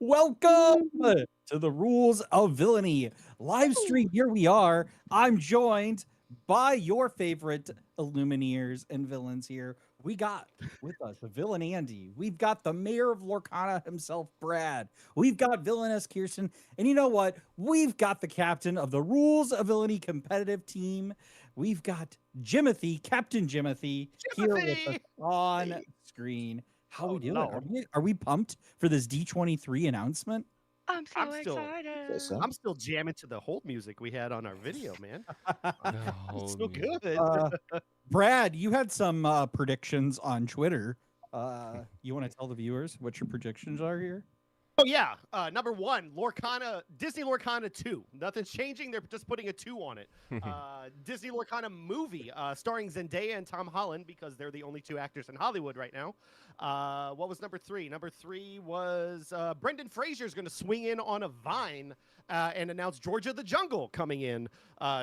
Welcome to the Rules of Villainy live stream. Here we are. I'm joined by your favorite Illumineers and villains here. We got with us the villain Andy. We've got the mayor of Lorcana himself, Brad. We've got villainess Kirsten. And you know what? We've got the captain of the Rules of Villainy competitive team. We've got Jimothy, Captain Jimothy, here with us on screen. How we doing? No. Are we pumped for this D23 announcement? I'm so still- excited. So. I'm still jamming to the hold music we had on our video, man. Hold so music. good. Brad, you had some predictions on Twitter. You want to tell the viewers what your predictions are here? Oh yeah, number one, Lorcana, Disney Lorcana 2. Nothing's changing. They're just putting a 2 on it. Disney Lorcana movie starring Zendaya and Tom Holland because they're the only 2 actors in Hollywood right now. What was number 3? Number 3 was Brendan Fraser's going to swing in on a vine and announce Georgia the Jungle coming in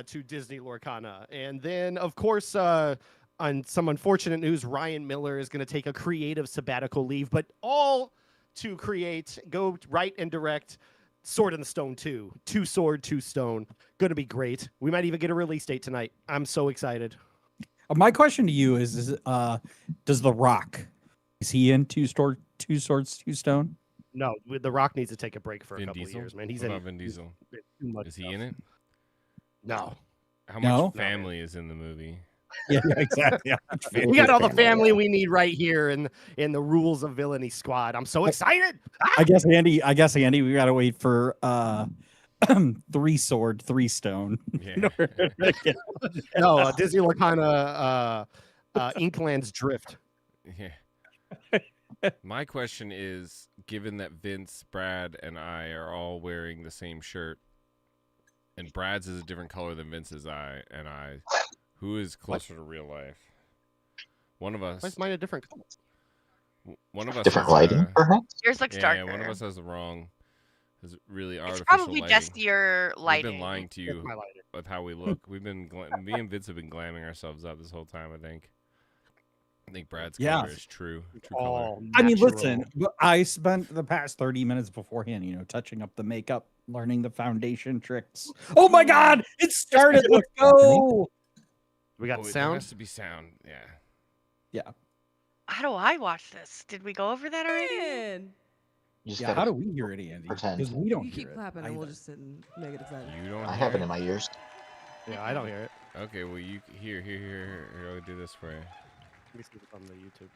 to Disney Lorcana. And then, of course, on some unfortunate news, Ryan Miller is going to take a creative sabbatical leave, but all to go write and direct Sword in the Stone 2. 2 sword, 2 stone. Gonna be great. We might even get a release date tonight. I'm so excited. My question to you is does The Rock, is he in 2 swords, 2 stone? No, The Rock needs to take a break for a Vin couple Diesel? of years, man. He's What in about Vin Diesel? too much Is he stuff. in it? No. How No? much family is in the movie? Yeah, exactly. We got all the family we need right here in the Rules of Villainy squad. I'm so excited. I guess Andy, we gotta wait for 3 sword, 3 stone. Yeah. No, Disney Lorcana Inkland's Drift. Yeah. My question is, given that Vince, Brad, and I are all wearing the same shirt, and Brad's is a different color than Vince's eyes, who is closer to real life? One of us. Why's mine a different color? One of us Different has, lighting, perhaps? Yours looks yeah, darker. one of us has the wrong. Is really It's artificial probably lighting. just your We've lighting. been lying to That's you my lighter. with how we look. We've been me and Vince have been glamming ourselves up this whole time. I think Brad's Yeah. color is true color. All I mean, natural. listen, I spent the past 30 minutes beforehand, touching up the makeup, learning the foundation tricks. Oh my God, it started. Let's go. We got Oh, wait, there sound. has to be sound. Yeah. Yeah. How do I watch this? Did we go over that already? Man. You just Yeah. gotta How do we hear it, Andy? pretend. Because we don't You hear keep it. clapping and we'll either. just sit and make it excited. You don't. I hear have it it? in my ears. Yeah, I don't hear it. Okay, well you here. Here, I'll do this for you. Let me see if it's on the YouTube.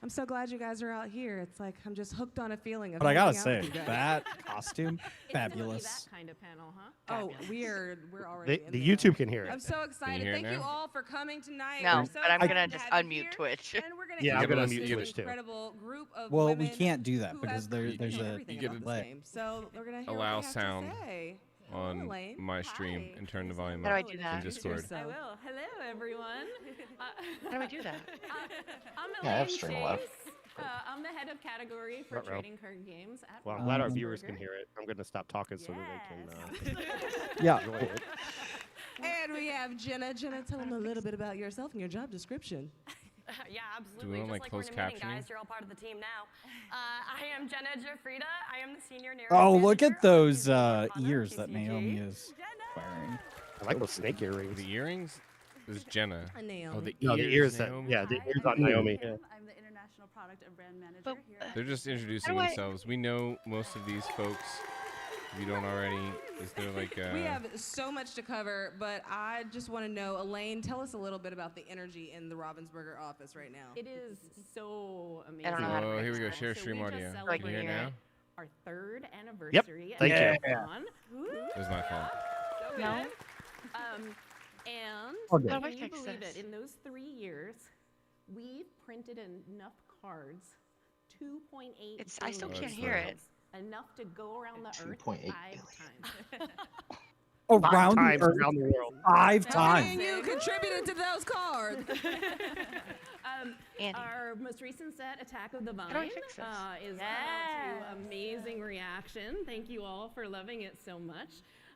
I'm so glad you guys are out here. It's like I'm just hooked on a feeling of But I gotta hanging out say, with you guys. that costume, fabulous. That kind of panel, huh? Oh, we're already The in there. YouTube can hear I'm it. so excited. hear it Thank you now? all for coming tonight. No, We're so but I'm excited gonna to just have you unmute here. Twitch. And we're gonna Yeah, I'm gonna introduce unmute this Twitch too. incredible group of Well, we women can't do that who because have there's created a everything you get about delay. this game. So we're gonna hear Allow what they have sound to say. on Elaine. my stream Hi. and turn the volume How do I up do in that? Discord. I will. Hello, everyone. How do I do that? I'm Yeah, I have Elaine stream left. Chase. I'm the head of category for Ruh-roh. trading card games at Well, I'm glad our Um, viewers can hear it. I'm going to stop talking so that they can Yeah. enjoy it. And we have Jenna. Jenna, tell them a little bit about yourself and your job description. Yeah, absolutely. want, Just like, like closed we're in a meeting, captioning? guys. You're all part of the team now. I am Jenna Jafrida. I am the senior narrative Oh, look manager at those on Disney Lorcana, ears that TCG. Naomi is wearing. I like those snake earrings. The earrings is Jenna. Naomi. Oh, the No, the ears that, Naomi. yeah, the Hi, ears I'm on Naomi. Naomi. I'm the international product and brand manager But, here. They're just introducing do I- themselves. We know most of these folks. If you don't already, is there like We have so much to cover, but I just want to know, Elaine, tell us a little bit about the energy in the Ravensburger office right now. It is so amazing. I don't know how to Oh, break here we go. this Share So stream we audio. just Can Like you hear it hear it. now? Our 3rd anniversary. Thank at you. Con. It was my fault. So No. good. And Okay. How do I can you fix believe this? it? In those 3 years, we've printed enough cards, 2.8 I still billion can't hear it. cards, enough to go around the earth 2.8 5 times. Around Five the times earth, around the world. 5 That's times. And you contributed to those cards. Andy. Our most recent set, Attack of the Vine, do I fix this? is to amazing reaction. Thank you all for loving it so much.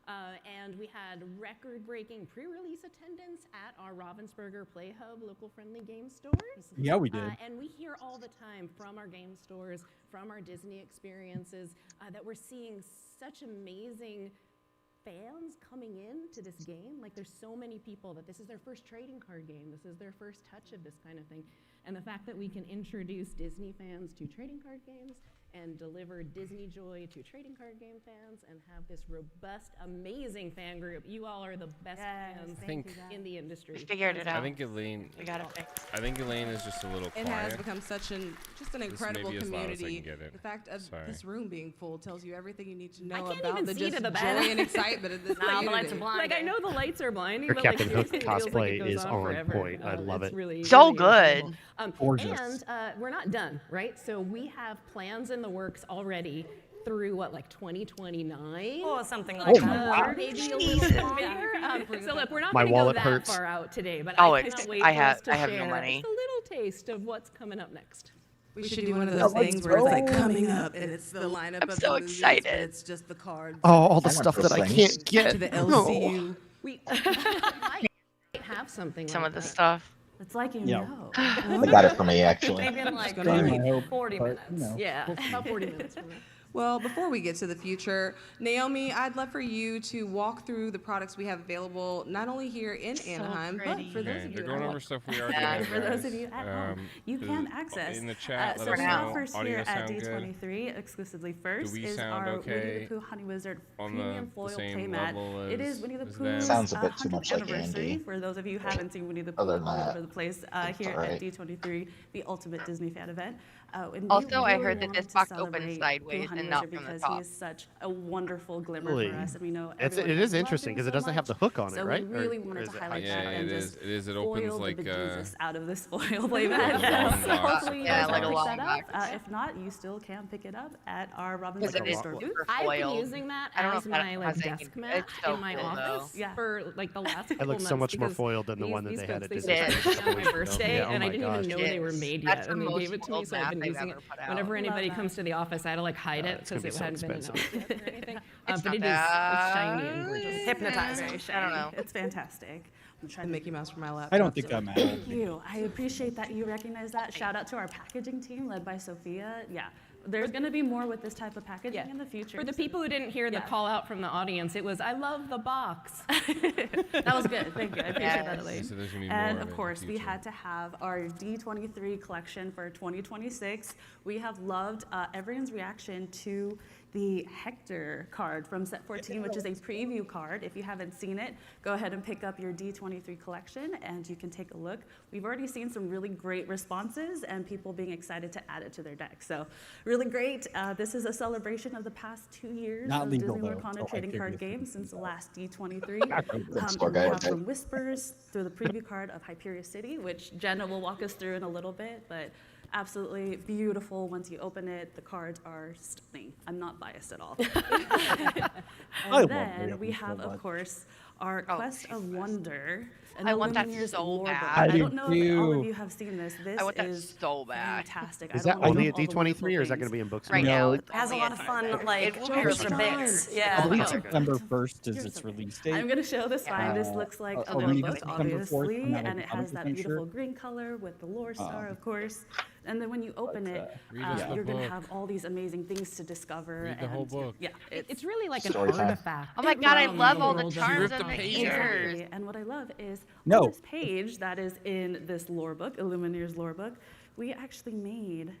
And we had record-breaking pre-release attendance at our Ravensburger Play Hub local friendly game stores. Yeah, we did. And we hear all the time from our game stores, from our Disney experiences, that we're seeing such amazing fans coming in to this game. Like, there's so many people that this is their first trading card game. This is their first touch of this kind of thing. And the fact that we can introduce Disney fans to trading card games and deliver Disney joy to trading card game fans and have this robust, amazing fan group. You all are the best fans in the industry. We figured it out. I think Elaine. We got it fixed. I think Elaine is just a little quiet. It has become such an incredible may be as loud as I community. can get it. The fact of Sorry. this room being full tells you everything you need to I know can't about even the see just to the joy bed. and excitement of this No, the community. lights are blinding. Like, I know the lights are blinding, Her but Captain like, Hook seriously, it feels like it cosplay goes is on on forever. point. I love it's it. Really, So really good. incredible. Gorgeous. And we're not done, right? So we have plans in the works already through what, like 2029? Oh, something Oh like my that. God. Maybe a little longer. So look, we're not My going to go wallet that hurts. far out today, but Oh, I it's- can't wait I for have- us to I have no share money. just a little taste of what's coming up next. We should do one of those things where it's like coming up and it's the lineup I'm of so the movies, excited. but it's just the cards. Oh, all the I want stuff those that I things. can't get. To the LCU. We might have something Some like of the that. stuff. It's like you Yeah. know. I got it for me, actually. Maybe in like gonna Same, I hope, 40 but, minutes. you know. Yeah, about 40 minutes from now. Well, before we get to the future, Naomi, I'd love for you to walk through the products we have available, not only here in Anaheim, but pretty. for those Okay, of you they're at going home. over stuff we already Yeah, have, For those guys. of you at home, you does- can access. in the chat. So Let us we now. are first Audio here at sound good? D23 exclusively. First we is sound our okay Winnie the Pooh Honey Wizard on premium the foil same playmat. level It is as- Winnie the as them? Pooh's Sounds a bit too 100th much like anniversary. Andy. For those of you who haven't seen Winnie the Pooh Other than all that, over the place, it's here alright. at D23, the ultimate Disney fan event. And we Also, I really heard that wanted this to box opens celebrate sideways Pooh Honey and not Wizard from the because top. he is such a wonderful glimmer Really? for us, and we know It everyone is has loved interesting him because it so doesn't have the much. hook on it, So right? we really Or wanted is to it- highlight Yeah, that it and is. just It is. It opens foil like the bejesus out of this foil like a playmat. long So box. hopefully you Yeah, guys like a will pick long that up. box. If not, you still can pick it up at our Because Robinson it is store booth. super I've been foiled. using that I don't know as if that my like has any- desk mat it's so in my cool, though. office Yeah. for like the last It couple looks so months much more because foiled than the one that these they had folks, at they Disney. did. sent it to me on my birthday, Yeah, oh and I my didn't even gosh. know they were Yes. made That's yet, the and they most gave it to me, foiled so I've map been they've using ever it. put out. Whenever anybody that. comes to the office, I had to like hide it it's gonna because be it so hadn't been expensive. announced yet or anything. It's But not it is, it's shiny and that- gorgeous. Hypnotizing. I don't shiny. know. It's fantastic. I'm The trying to Mickey Mouse for my laptop. I don't think that matters. Thank you. I appreciate that you recognize that. Shout out to our packaging team led by Sophia. Yeah, there's going to be more with this type of packaging Yeah. in the future. For the people who didn't hear the Yeah. call out from the audience, it was, I love the box. That was good. Thank you. I appreciate that, Yes. Elaine. So there's gonna be more And of it of in course, the we future. had to have our D23 collection for 2026. We have loved everyone's reaction to the Hector card from Set 14, which is a preview card. If you haven't seen it, go ahead and pick up your D23 collection and you can take a look. We've already seen some really great responses and people being excited to add it to their deck. So really great. This is a celebration of the past 2 years Not of legal, Disney though, Lorcana so I trading figured card it games would since the be last D23. Good score, We guys. have from Whispers through the preview card of Hyperia City, which Jenna will walk us through in a little bit, but absolutely beautiful. Once you open it, the cards are stunning. I'm not biased at all. I And love then Leon we so have, of much. course, our Oh, Quest of Wonder. I want that Lumineers so lore book. bad. I don't know if all too. of you have seen this. This I want that is so bad. fantastic. Is I that don't only know at all the wonderful D23 or is that going things. to be in books? Right No, now, it it's It has a only lot of at fun, Target. like, It's extra really bits. good. Yeah. I believe Oh. September 1st is its release date. I'm going to show this slide. This Uh, looks like I'll a read book, September 4th, obviously, I'm not and it has that 100% beautiful sure. green color with the lore star, of course. And then when you open it, Read us the you're going to book. have all these amazing things to discover. Read the whole and, book. Yeah, It's really like an Story time. artifact. Oh my god, I from love all the world of charms ripped and the the page ears. Exactly. And what I love is No. on this page that is in this lore book, Illumineers lore book, we actually made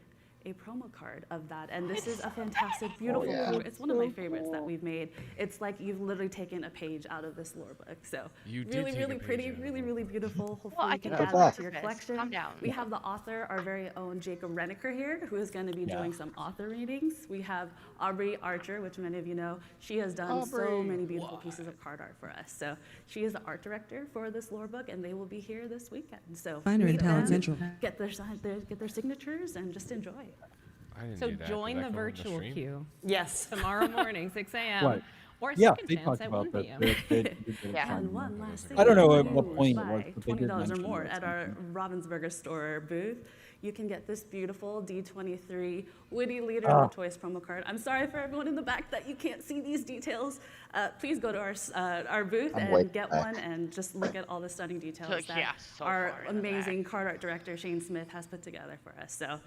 a promo card of that. And this is a fantastic, beautiful yeah. card. It's one of my favorites that we've made. It's like you've literally taken a page out of this lore book. So You did really, take a really page pretty, out of really, it. really beautiful. Hopefully Well, I you can can add go that back. to your Calm collection. down. We have the author, our very own Jacob Renneker here, who is going to be Yeah. doing some author readings. We have Aubrey Archer, which many of you know. She has done so Aubrey. many beautiful pieces of card art for us. So she is the art director for this lore book, and they will be here this weekend. So Find her in meet Talent them, Central. get their signatures, and just enjoy. I didn't So do that. join Did the that go on virtual stream? queue Yes. tomorrow morning, 6 a.m. What? Or a Yeah, second they chance talked at about 1 that. p.m. Yeah. And one last thing. I don't know if at you what point it was, buy but they did $20 or mention more it at our Ravensburger store booth, you can get this beautiful D23 Witty Leader of the Toys promo card. I'm sorry for everyone in the back that you can't see these details. Please go to our booth I'm way and get back. one and just look at all the stunning details that Yeah, so our far in the amazing card art director Shane Smith has put together for us. So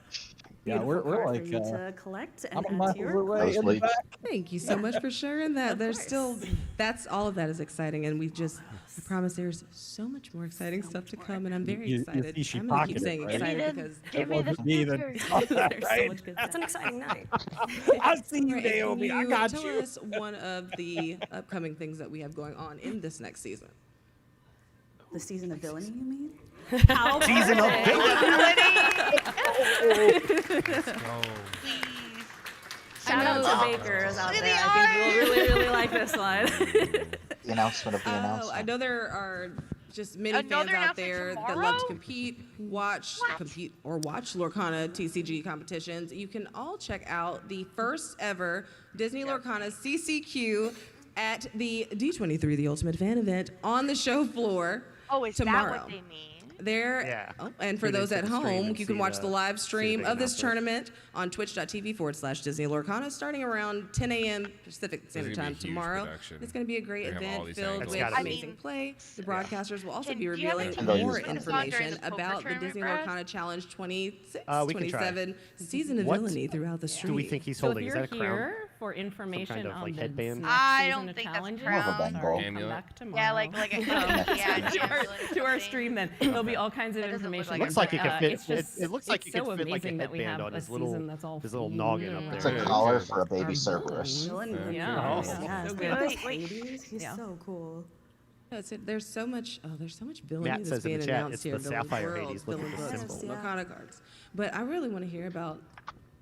Yeah, beautiful we're card like, for you to collect and I'm a add mile to your away in the Mostly. back. Thank you so much for sharing that. There's still, that's all of that is exciting, and we just, I promise there's so much more exciting stuff to come, and I'm very You excited. see she I'm gonna keep pocketed, saying right? excited because Give me the wasn't me that stickers. thought that, there's so right? much good That's an stuff. exciting night. I see you, Right, and Naomi. can I got tell you. us one of the upcoming things that we have going on in this next season. The season of villainy, you mean? Season of Shout out to bakers out there. I think you'll really, really like this one. The announcement of the Oh, announcement. I know there are just many Another fans out announcement there that tomorrow? love to compete, watch Lorcana TCG competitions. You can all check out the first ever Disney Lorcana CCQ at the D23, the Ultimate Fan Event, on the show floor Oh, is tomorrow. that what they mean? There, Yeah. oh, and for Tune those into at the stream home, and you can see watch the- the live see the stream big of this announcement. tournament on twitch.tv/Disney Lorcana starting around 10 a.m. Pacific Standard gonna be a Time huge tomorrow. production. It's going to be a great They have all event these filled angles. with That's gotta be. amazing play. The broadcasters will also Can be you have revealing it And they'll more use it. information It's not during the about the poker Disney tournament, Lorcana Challenge 26, We can try. 27 season of What villainy throughout the stream. Do we think he's So if holding? Is you're that a crown? here for information of, on like, the headband? next I season don't of think that's challenge, More of a crown. bangle. sorry, come Amulet? back tomorrow. Yeah, like a yeah, to our stream then. There'll be all kinds of That doesn't look information. like It looks like it could fit. It's just, It looks like it's it could so fit like a amazing that we headband have on a his little season that's all noggin up It's there. a Yeah. collar for a baby Our Cerberus. Villain Yeah. Villain Yeah. Cerberus, Yeah. yes. So Look at good. this baby. He's Yeah. so cool. There's so much. Oh, there's so much villainy Matt that's says in being the chat, announced it's here. the Villain Sapphire World, Hades. Look at Villain the Books, symbol. Yeah. Lorcana cards. But I really want to hear about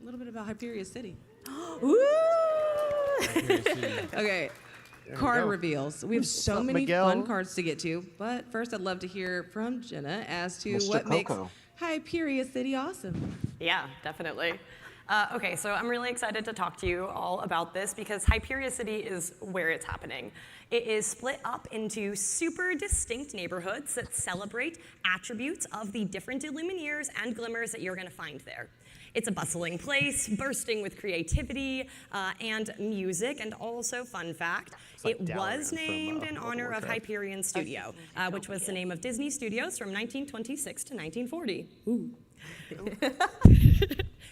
a little bit about Hyperion City. Okay, card go. reveals. We have so up, many Miguel? fun cards to get to, but first I'd love to hear from Jenna as to Mr. what makes Coco. Hyperion City awesome. Yeah, definitely. Okay, so I'm really excited to talk to you all about this because Hyperion City is where it's happening. It is split up into super distinct neighborhoods that celebrate attributes of the different Illumineers and Glimmers that you're going to find there. It's a bustling place, bursting with creativity and music, and also, fun fact, like it was Dalaran from, named in World of honor of Warcraft. Hyperion Studio, which was the name of Disney Studios from 1926 to 1940.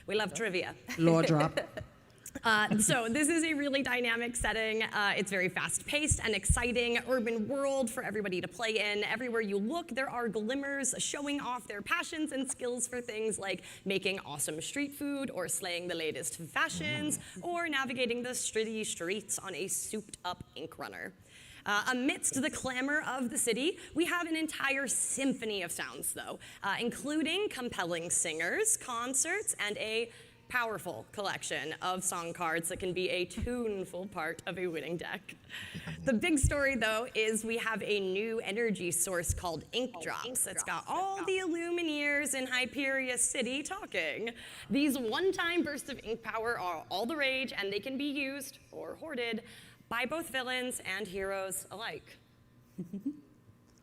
We love trivia. Lore drop. So this is a really dynamic setting. It's very fast-paced and exciting urban world for everybody to play in. Everywhere you look, there are glimmers showing off their passions and skills for things like making awesome street food, or slaying the latest fashions, or navigating the city streets on a souped-up ink runner. Amidst the clamor of the city, we have an entire symphony of sounds, though, including compelling singers, concerts, and a powerful collection of song cards that can be a tuneful part of a winning deck. The big story, though, is we have a new energy source called Ink Drops that's got all the Illumineers in Hyperion City talking. These one-time bursts of ink power are all the rage, and they can be used or hoarded by both villains and heroes alike.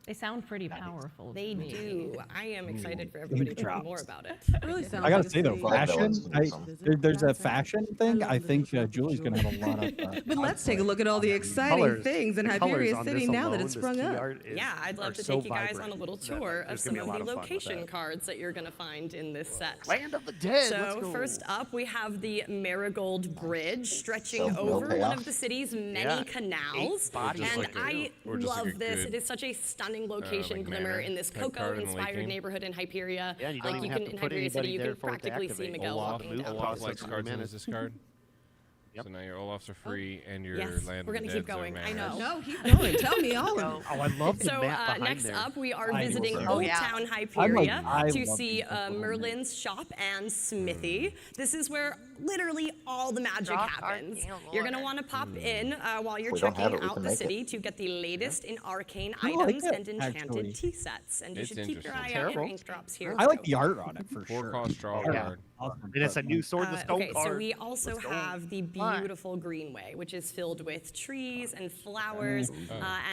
They sound pretty powerful. to They me. do. I am excited for everybody to learn more about it. It really sounds I gotta like say though, a city. Flag fashion. villains can do some. There's a fashion thing. I think Julie's gonna have a lot of. But let's take a look at all the exciting Colors- things in the colors Hyperion on City this now that alone, it's this sprung key up. art is- Yeah, I'd love are to so take you guys on a vibrant little that tour of there's some gonna be of a the lot of fun with location that. cards that you're going to find in this set. Land of the Dead. let's So go. first up, we have the Marigold Bridge stretching So no over one payoff. of the city's many Yeah. canals. 8 bodies. And Or I just like love a this. good, It is such a stunning location like glimmer manor in this type card in the late Cocoa-inspired game. neighborhood in Hyperia. Yeah, you don't Like even you have can to in put Hyperia City, anybody you there can for it to practically see activate. Miguel Olaf walking move down. across Olaf the likes three cards in minutes. his discard. Yep. So now your Olafs are free, and your Yes, land we're of the gonna keep Deads are going. I manors. know. No, keep going. Tell me all of it. Oh, I love the So map behind next there. up, we are I visiting love Old that. Town I Hyperia to love see these people in there. Merlin's shop and smithy. This is where literally all the magic Dark happens. arcane You're going to lore. want to pop in while you're we don't checking have it, we out can the make it. city to get the latest in arcane I like items it, and enchanted actually. tea sets. And you It's should keep your eye interesting. out for Terrible. ink drops here. I like too. the art on it for 4 sure. cost draw Yeah. card. Awesome And it's a card. new sword and stone Okay, card. so we also Let's go. have the Like fun. beautiful greenway, which is filled with trees and flowers,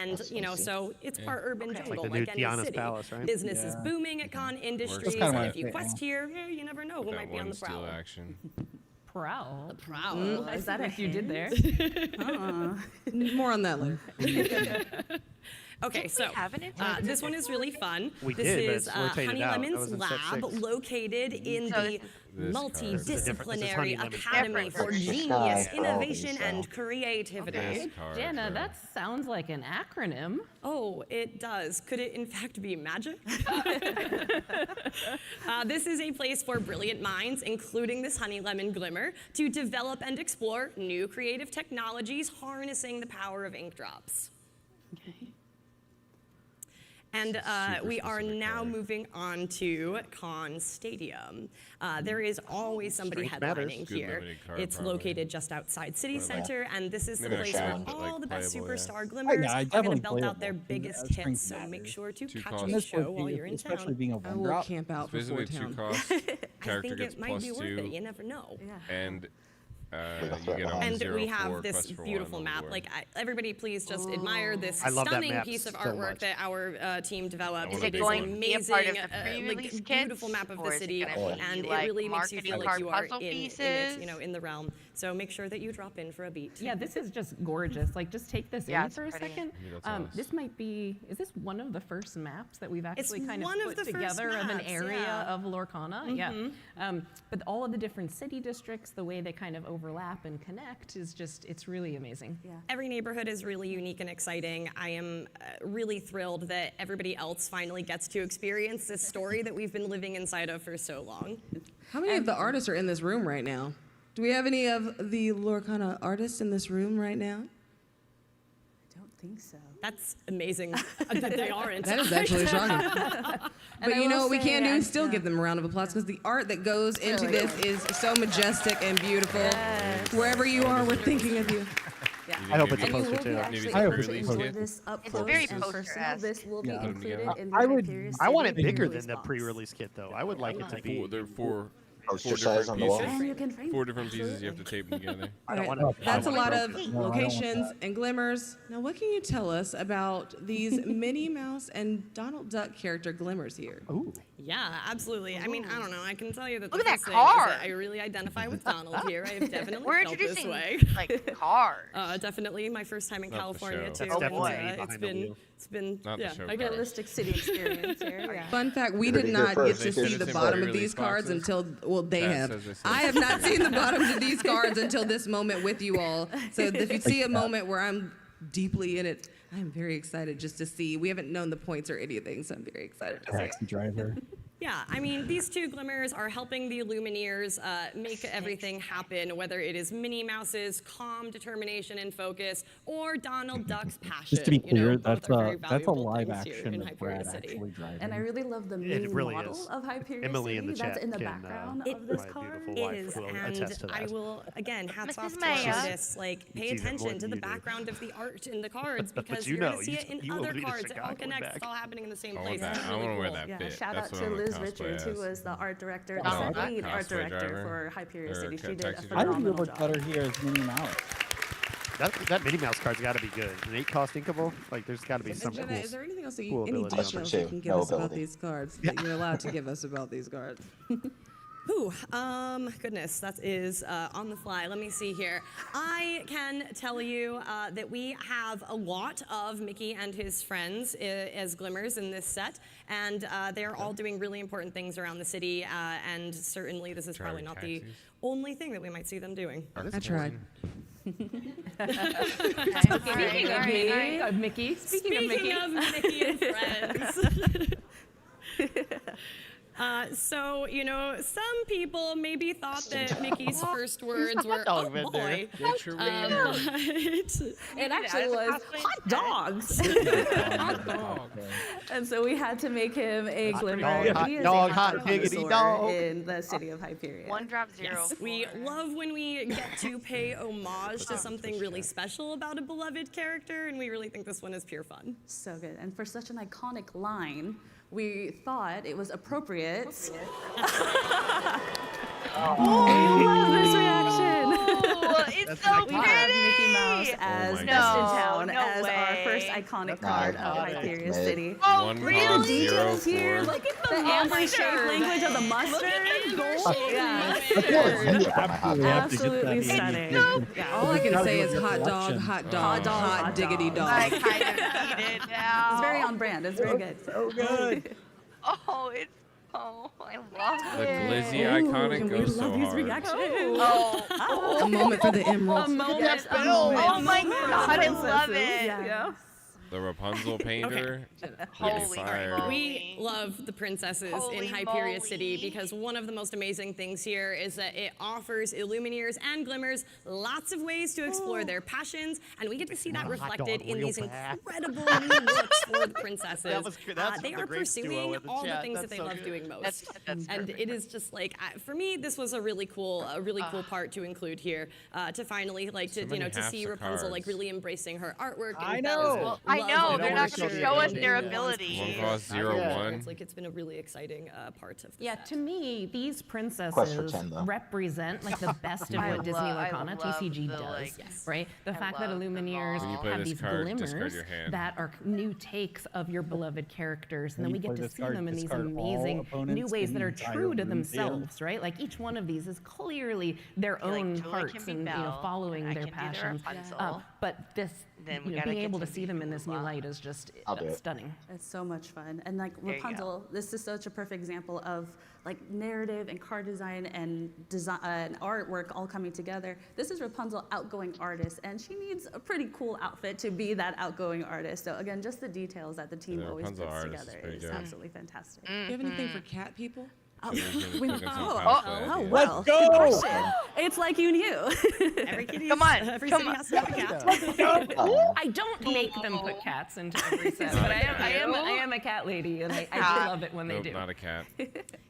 and so it's part urban jungle, like the new any Tiana's city. Palace, right? Business is booming at con industries, kinda and what if you I quest think, here, you never know who That might be on one the prowl. steal action. Prowl. Prowl. Is that what you did there? More on that later. Okay, so have an internet? this one is really fun. We this did, but is it's rotated Honey out. That Lemon's was in set lab, 6. located in So the This card. This is Multidisciplinary Honey Lemon's Academy different. for It's the Genius, sky for all Innovation, these, and Creativity. This card, Jana, bro. that sounds like an acronym. Oh, it does. Could it in fact be magic? This is a place for brilliant minds, including this Honey Lemon Glimmer, to develop and explore new creative technologies harnessing the power of ink drops. And we are specific now card. moving on to Con Stadium. There is always somebody Strength matters. headlining Good here. limited card, It's probably. located just outside City Center, and this is the Maybe place not where shown, but, all like, the best playable, yeah. superstar glimmers I are going definitely to belt out their playable. biggest Strength hits, so matters. make sure to Two catch costs. the This show would while be, you're in especially town. being a I one will drop. camp out It's before basically two town. costs. I Character think gets it might be plus worth it. 2, You never know. and With a you threat get line. on And 0 we for have this quest for beautiful one on map. board. Like, everybody, please just admire this I love that stunning map piece of so artwork much. that our team developed. Is Is it big going one. to be a part of amazing, the pre-release like, kits, beautiful map of or the is it city, gonna be, and like, it really makes you feel marketing like you card are puzzle in it, pieces? in the realm. So make sure that you drop in for a beat. Yeah, this is just gorgeous. Like, just take this Yeah, in it's for a pretty. second. Yeah, that's nice. This might be, is this one of the first maps that we've actually kind of one of put the first together of an maps, area yeah. of Lorcana? Yeah. But all of the different city districts, the way they kind of overlap and connect is just, it's really amazing. Yeah. Every neighborhood is really unique and exciting. I am really thrilled that everybody else finally gets to experience this story that we've been living inside of for so long. How many of the artists are in this room right now? Do we have any of the Lorcana artists in this room right now? I don't think so. That's amazing that they aren't. That is actually shocking. But you know what we can do? Still yeah. give them a round of applause because the art that goes into this is so majestic and beautiful. Wherever you are, we're thinking of you. Yeah. I hope it's a And you poster will be too. actually I able hope to it's enjoy kit. this up It's close very and personal. poster-esque. This will be Yeah. included in the I would- Hyperion I want it City bigger than release the box. pre-release kit, though. I would like it to be. There are four Poster different size on the wall. pieces. And you can frame Four it, different pieces you have to absolutely. tape them together. I don't Okay, want to. that's a lot of No, I don't want locations that. and glimmers. Now, what can you tell us about these Minnie Mouse and Donald Duck character glimmers here? Ooh. Yeah, absolutely. I mean, I don't know. I can tell you that Look the at first that thing is card. that I really identify with Donald here. I have definitely We're felt this introducing way. like cards. Definitely my first time in Not the California show. too. That's and, definitely it's behind the been wheel. it's been Not the yeah. show I card. get Realistic city experience here. Yeah. Fun fact, we Did did it here not get first. to They see said the it's in bottom of pre-release these cards boxes. until, well, they Yeah, it have. says they said I have not seen the bottoms of these cards until this moment with you all. So if you see a moment where I'm deeply in it, I'm very excited just to see. We haven't known the points or anything, so I'm very excited to see. Taxi driver. Yeah, I mean, these two glimmers are helping the Lumineers make everything happen, whether it is Minnie Mouse's calm determination and focus or Donald Duck's passion. Just to be You know, clear, both that's are very a valuable live things here action in of Hyperion Brad City. actually driving. And I really love the main really model is. of Hyperion Emily City in the that's chat in the can, background It of this my card. beautiful wife Is, will and attest to I that. will, again, hats Mrs. off to Maya. artists. Like, pay sees it more attention than to the you do. background of the art in the cards But because you you're going know, to see you- it in you will other be to cards. It Chicago all and connects. back. It's all happening in the same I place. want It's that. I really want to wear cool. that Yeah, bit. shout That's out what I to wanna Liz cosplay Richards, who as. was the art director, Oh, the lead art cosplay director driver. for Hyperion Or City. She did a taxi driver. I think you phenomenal look job. better here as Minnie Mouse. That Minnie Mouse card's got to be good. An 8-cost inkable? Like, there's got to be And something Jenna, cool. is there anything else that cool any ability. details Two, you can give no us about ability. these cards that you're allowed to give us about these cards? Ooh, goodness, that is on the fly. Let me see here. I can tell you that we have a lot of Mickey and his friends as glimmers in this set, and they're all doing really important things around the city, and certainly this is probably not the taxis. only thing that we might see them doing. I tried. Speaking of me, Mickey. Speaking of Mickey. of Mickey and friends. So, you know, some people maybe thought that Mickey's first words were, dog oh vendor. boy. Get your But It actually was hot dogs. And so we had to make him a glimmer. dog, He is hot a dog, hot diggity connoisseur dog. in the city of Hyperion. 1-0. we love when we get to pay homage to something really special about a beloved character, and we really think this one is pure fun. So good. And for such an iconic line, we thought it was appropriate. Oh, I love this reaction. It's so We have Mickey pretty. Mouse as my Best in God. Town No as our first way. iconic Nah, card nah, of nah, Hyperion mid. City. Oh, One Look at the cause, zero details here. for. Look at the amber-shaped language of the mustard. Yeah. Absolutely have to get that Absolutely in. stunning. Yeah. All I can Gotta say do is your hot dog, collection. hot dog, Hot hot dog. diggity dog. I kind of need it now. It's very on brand. It's very good. So good. Oh, it's I love The it. Glizzy Ooh, iconic can we goes so love these hard. reactions? Oh, A moment for the emerald. A moment. Yes, a Bill. moment. Oh my God, I love it. Yeah. The Rapunzel painter. Holy fire. moly. We love the princesses Holy in Hyperion City moly. because one of the most amazing things here is that it offers Illumineers and Glimmers lots of ways to explore their passions, and we get to see that want a hot reflected dog in real these bad. incredible new looks for the princesses. That's They the are great duo pursuing in the all the chat. things That's that they so love good. doing most. That's And perfect. it is just like for me, this was a really cool part to include here. To finally So many to see halves of Rapunzel like cards. really embracing her artwork. I and know. that Well, I love know, and they're not gonna nurture show us and their nuance ability. One here. cost, zero, Yeah. one. It's like it's been a really exciting part of the Yeah, set. to me, these princesses Quest for 10, though. represent like the best of I what Disney I Lorcana love TCG the, does, like, right? The I fact that love them Illumineers all. When you play have this these card, discard glimmers your hand. that are new takes of your beloved characters, and When then we you get play to this see card, them in these discard all amazing new opponents ways in that the are entire true to room, themselves, right? Like each one of these is clearly their feel like own Julie hearts can be and Belle, following and I their can do the passions. Rapunzel. But this, Then we being gotta get able to to see them in this new Huma. light is just I'll do it. stunning. It's so much fun. And like There you go. Rapunzel, this is such a perfect example of like narrative and card design and artwork all coming together. This is Rapunzel, outgoing artist, and she needs a pretty cool outfit to be that outgoing artist. So again, just the details that the team The always Rapunzel puts artist is together pretty is good. absolutely fantastic. Do you have anything for cat people? Oh, We can some oh, cosplay oh, ideas. well, go! good question. It's like you knew. Every kitty, Come on, every come city on. has to have a cat. I don't make them put cats into every set, but I am a cat lady, and I do love it when they Nope, do. not a cat.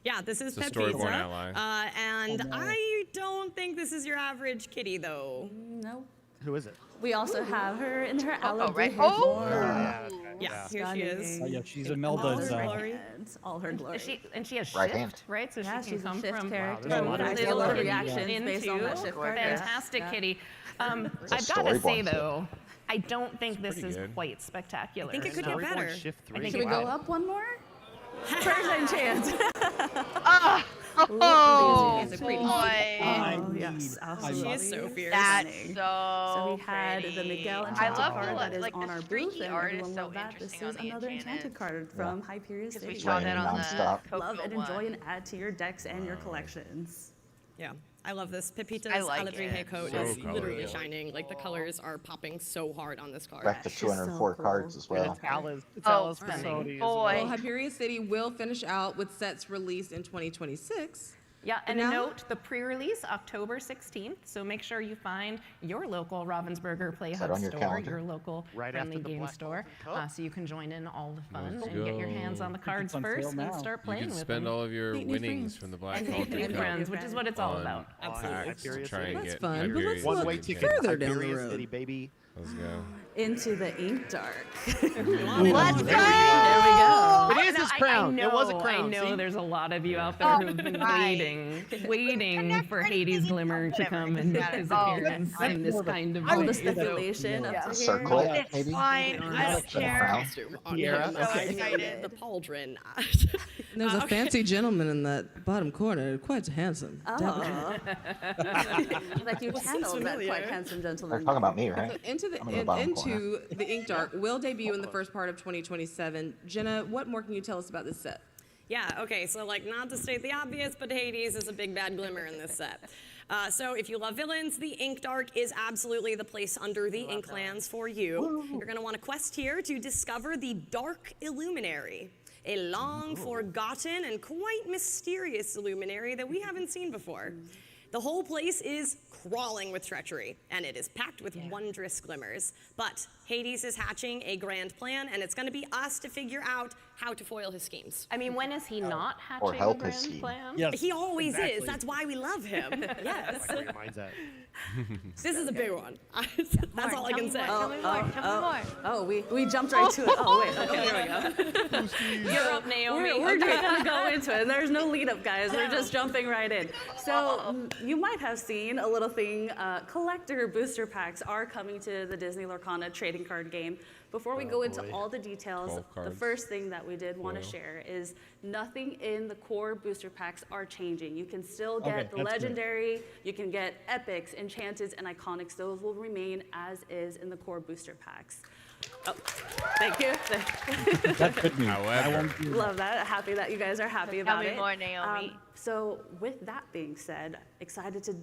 Yeah, this is It's a Pet storyborn Pizza. ally. And I don't think this is your average kitty, though. No. Who is it? We also have her in her Oh, aloe right. hair Oh, form. Yeah, here she is. Oh, yeah, she's In Imelda's. all her glory. hands, all her glory. And she has Right shift, hand. right? So Yeah, she she's can a come shift from character. there's a We lot of get little a lot of kitty reactions based on that into shift card. Yeah. fantastic Yeah. kitty. a I've got to say storyboard too. though, I don't think this pretty is good. quite spectacular. I think it could enough. get Storyboard better. Shift I 3. think Should we Wow. go up one more? Persian chance. Oh, These are pretty. boy. I Oh, need- yes, I absolutely. She is so fierce. That's Stunning. so So we had the pretty. Miguel I Enchanted love card the, that is like, on the our booth, streaky and art everyone is so loved that. This interesting is on the another Enchanted Enchanted. card from Hyperion Because we City. saw that on nonstop. the Love and Coco enjoy one. and add to your decks and your collections. Yeah, I love this. Pepita's I like Aladrine it. coat So is literally colorful. shining. Like the colors are popping so hard on this card. Back to She's 204 so cards cool. as well. It's Alice. It's Oh, Alice stunning. Fasodi as Boy. well. Well, Hyperion City will finish out with sets released in 2026. Yeah, and a now- note, the pre-release, October 16th, so make sure you find your local Ravensburger that Playhub on your store, calendar? your local Right friendly after the game Black store, Cauldron Cup. so you can join in all the fun Let's and get your go. hands on the Think cards it's on sale first now. and start You playing can with spend them. all of your Meet new winnings friends. from the Black And make Cauldron new Cup friends, which is what it's all on about. Absolutely. packs to Hyperion try City. and That's get fun, but Hyperion let's One look way City. ticket. further down the Hyperion road. City, baby. Let's go. Into the ink dark. Let's There go. we go. It is his crown. It was a crown. I know See? there's a lot of you out there Oh, who've been right. waiting for Hades Glimmer to come and make his appearance in this kind of All way. the So- stipulation up to Circle here. it, maybe? It's fine. I don't care. Crown. Costume on Yeah. him. So excited. The pauldron. And there's a Okay. fancy gentleman in that bottom corner, quite handsome. Oh. Like you Well, seems channeled that familiar. quite handsome They're gentleman. talking about me, right? Into the I'm in the bottom corner. into the Ink Dark will debut in the first part of 2027. Jenna, what more can you tell us about this set? Yeah, okay, so like not to state the obvious, but Hades is a big bad glimmer in this set. So if you love villains, the Ink Dark is absolutely the place under the Inklands for you. You're gonna want a quest here to discover the Dark Illuminary, a long forgotten and quite mysterious illuminary that we haven't seen before. The whole place is crawling with treachery, and it is packed with wondrous glimmers. But Hades is hatching a grand plan, and it's gonna be us to figure out how to foil his schemes. I mean, when is he not hatching Or a help his grand scheme. plan? Yes. He always exactly. is. That's why we love him. Yes. Where your mind's at. This is a big one. That's all I can say. Tell me more. Tell me more. Oh, we jumped right to it. Oh, wait. Okay, here we go. You're up, Naomi. We're just gonna go into it. There's no lead up, guys. We're just jumping right in. So you might have seen a little thing. Collector booster packs are coming to the Disney Lorcana trading card game. Before we go into all the details, 12 the cards. first thing that we did want to Foil. share is nothing in the core booster packs are changing. You can still get Okay, the that's good. legendary, you can get epics, enchanteds, and iconics. Those will remain as is in the core booster packs. Oh, thank you. That's good news. I However- won't do Love that. Happy that you guys are happy about me it. more, Naomi. So with that being said, excited to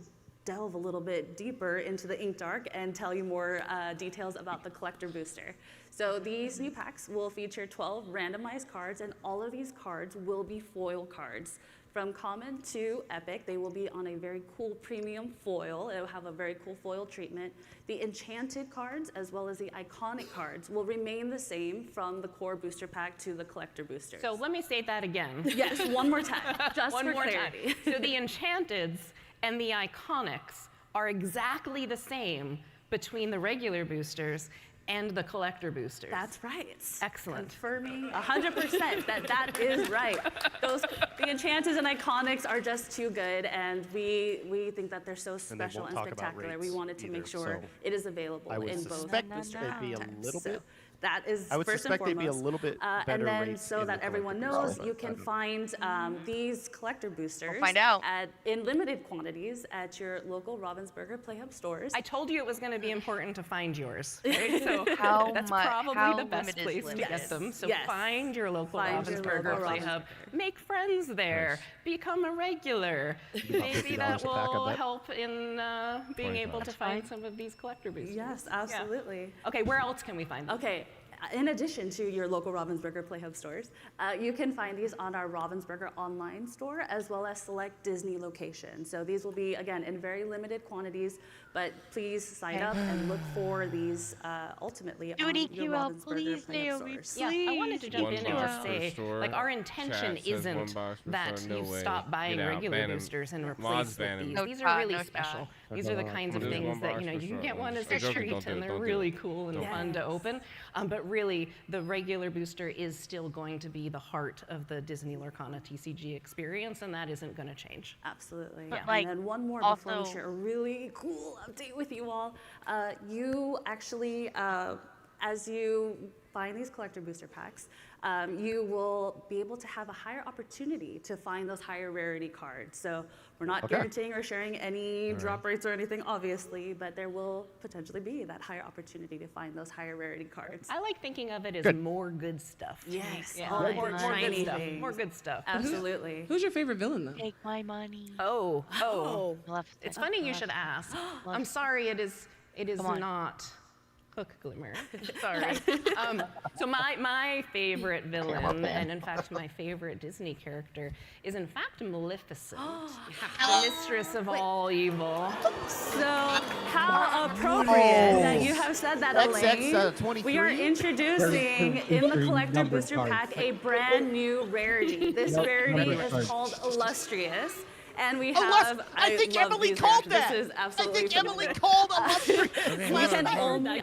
delve a little bit deeper into the Ink Dark and tell you more details about the collector booster. So these new packs will feature 12 randomized cards, and all of these cards will be foil cards. From common to epic, they will be on a very cool premium foil. It will have a very cool foil treatment. The enchanted cards, as well as the iconic cards, will remain the same from the core booster pack to the collector booster. So let me state that again. yes, one more time, just One for more clarity. time. So the enchanteds and the iconics are exactly the same between the regular boosters and the collector boosters. That's right. Excellent. Confirming 100% that is right. The enchanted and iconics are just too good, and we think that they're so special won't and talk about spectacular. We rates wanted to make either, sure so it is available I would in both suspect booster it'd be a types. little So bit. that is I would first and suspect they'd be a foremost. little bit better And then rates so in that the everyone collector knows, boosters, you but can find these collector boosters find out. in limited quantities at your local Ravensburger Playhub stores. I told you it was going to be important to find yours. Right? So How that's much- probably how the best limited is place to limited? get them. So Yes. find your local Find your Ravensburger local Playhub. Ravensburger. Make friends there. Become a regular. Maybe that $50 a pack, I will bet. help in being able to 25. find some of these collector boosters. Yes, absolutely. Okay, where else can we find them? Okay, in addition to your local Ravensburger Playhub stores, you can find these on our Ravensburger online store as well as select Disney locations. So these will be, again, in very limited quantities, but please sign up and look for these ultimately Duty on your QL, Ravensburger please, Playhub Naomi, stores. Yeah, I wanted to jump One in and box just per say, store. like, our intention Chat says one isn't box per that store. No you way. stop buying Get out. regular Ban 'em. boosters and Mods replace ban with 'em. these. No These shot, are really no special. shot. These are the kinds of There's things one that box per you store. get one as I'm a joking, treat, don't do and it, they're don't do really it. cool and fun to open. But really, the regular booster is still going to be the heart of the Disney Lorcana TCG experience, and that isn't going to change. Absolutely. But, And like, then one more before we also- share a really cool update with you all. You actually, as you find these collector booster packs, you will be able to have a higher opportunity to find those higher rarity cards. So we're not guaranteeing or sharing any drop rates or anything, obviously, but there will potentially be that higher opportunity to find those higher rarity cards. I like thinking of it as more good stuff. Yes, Yeah, all the more good shiny stuff. things. More good stuff. Absolutely. Who's your favorite villain, though? Take my money. Oh. Love It's that. funny you should ask. I'm sorry, it is Come on. not Hook Glimmer. Sorry. So my favorite villain, and in fact my favorite Disney character, is in fact Maleficent, the mistress of all evil. So how appropriate that you have said that, Elaine. 23? We are introducing in the collector Numbered booster cards. pack a brand new rarity. This rarity numbered is cards. called Illustrious. And we Illus- have, I think love Emily these called reactions. that. This is I absolutely think Emily phenomenal. called illustrious. We can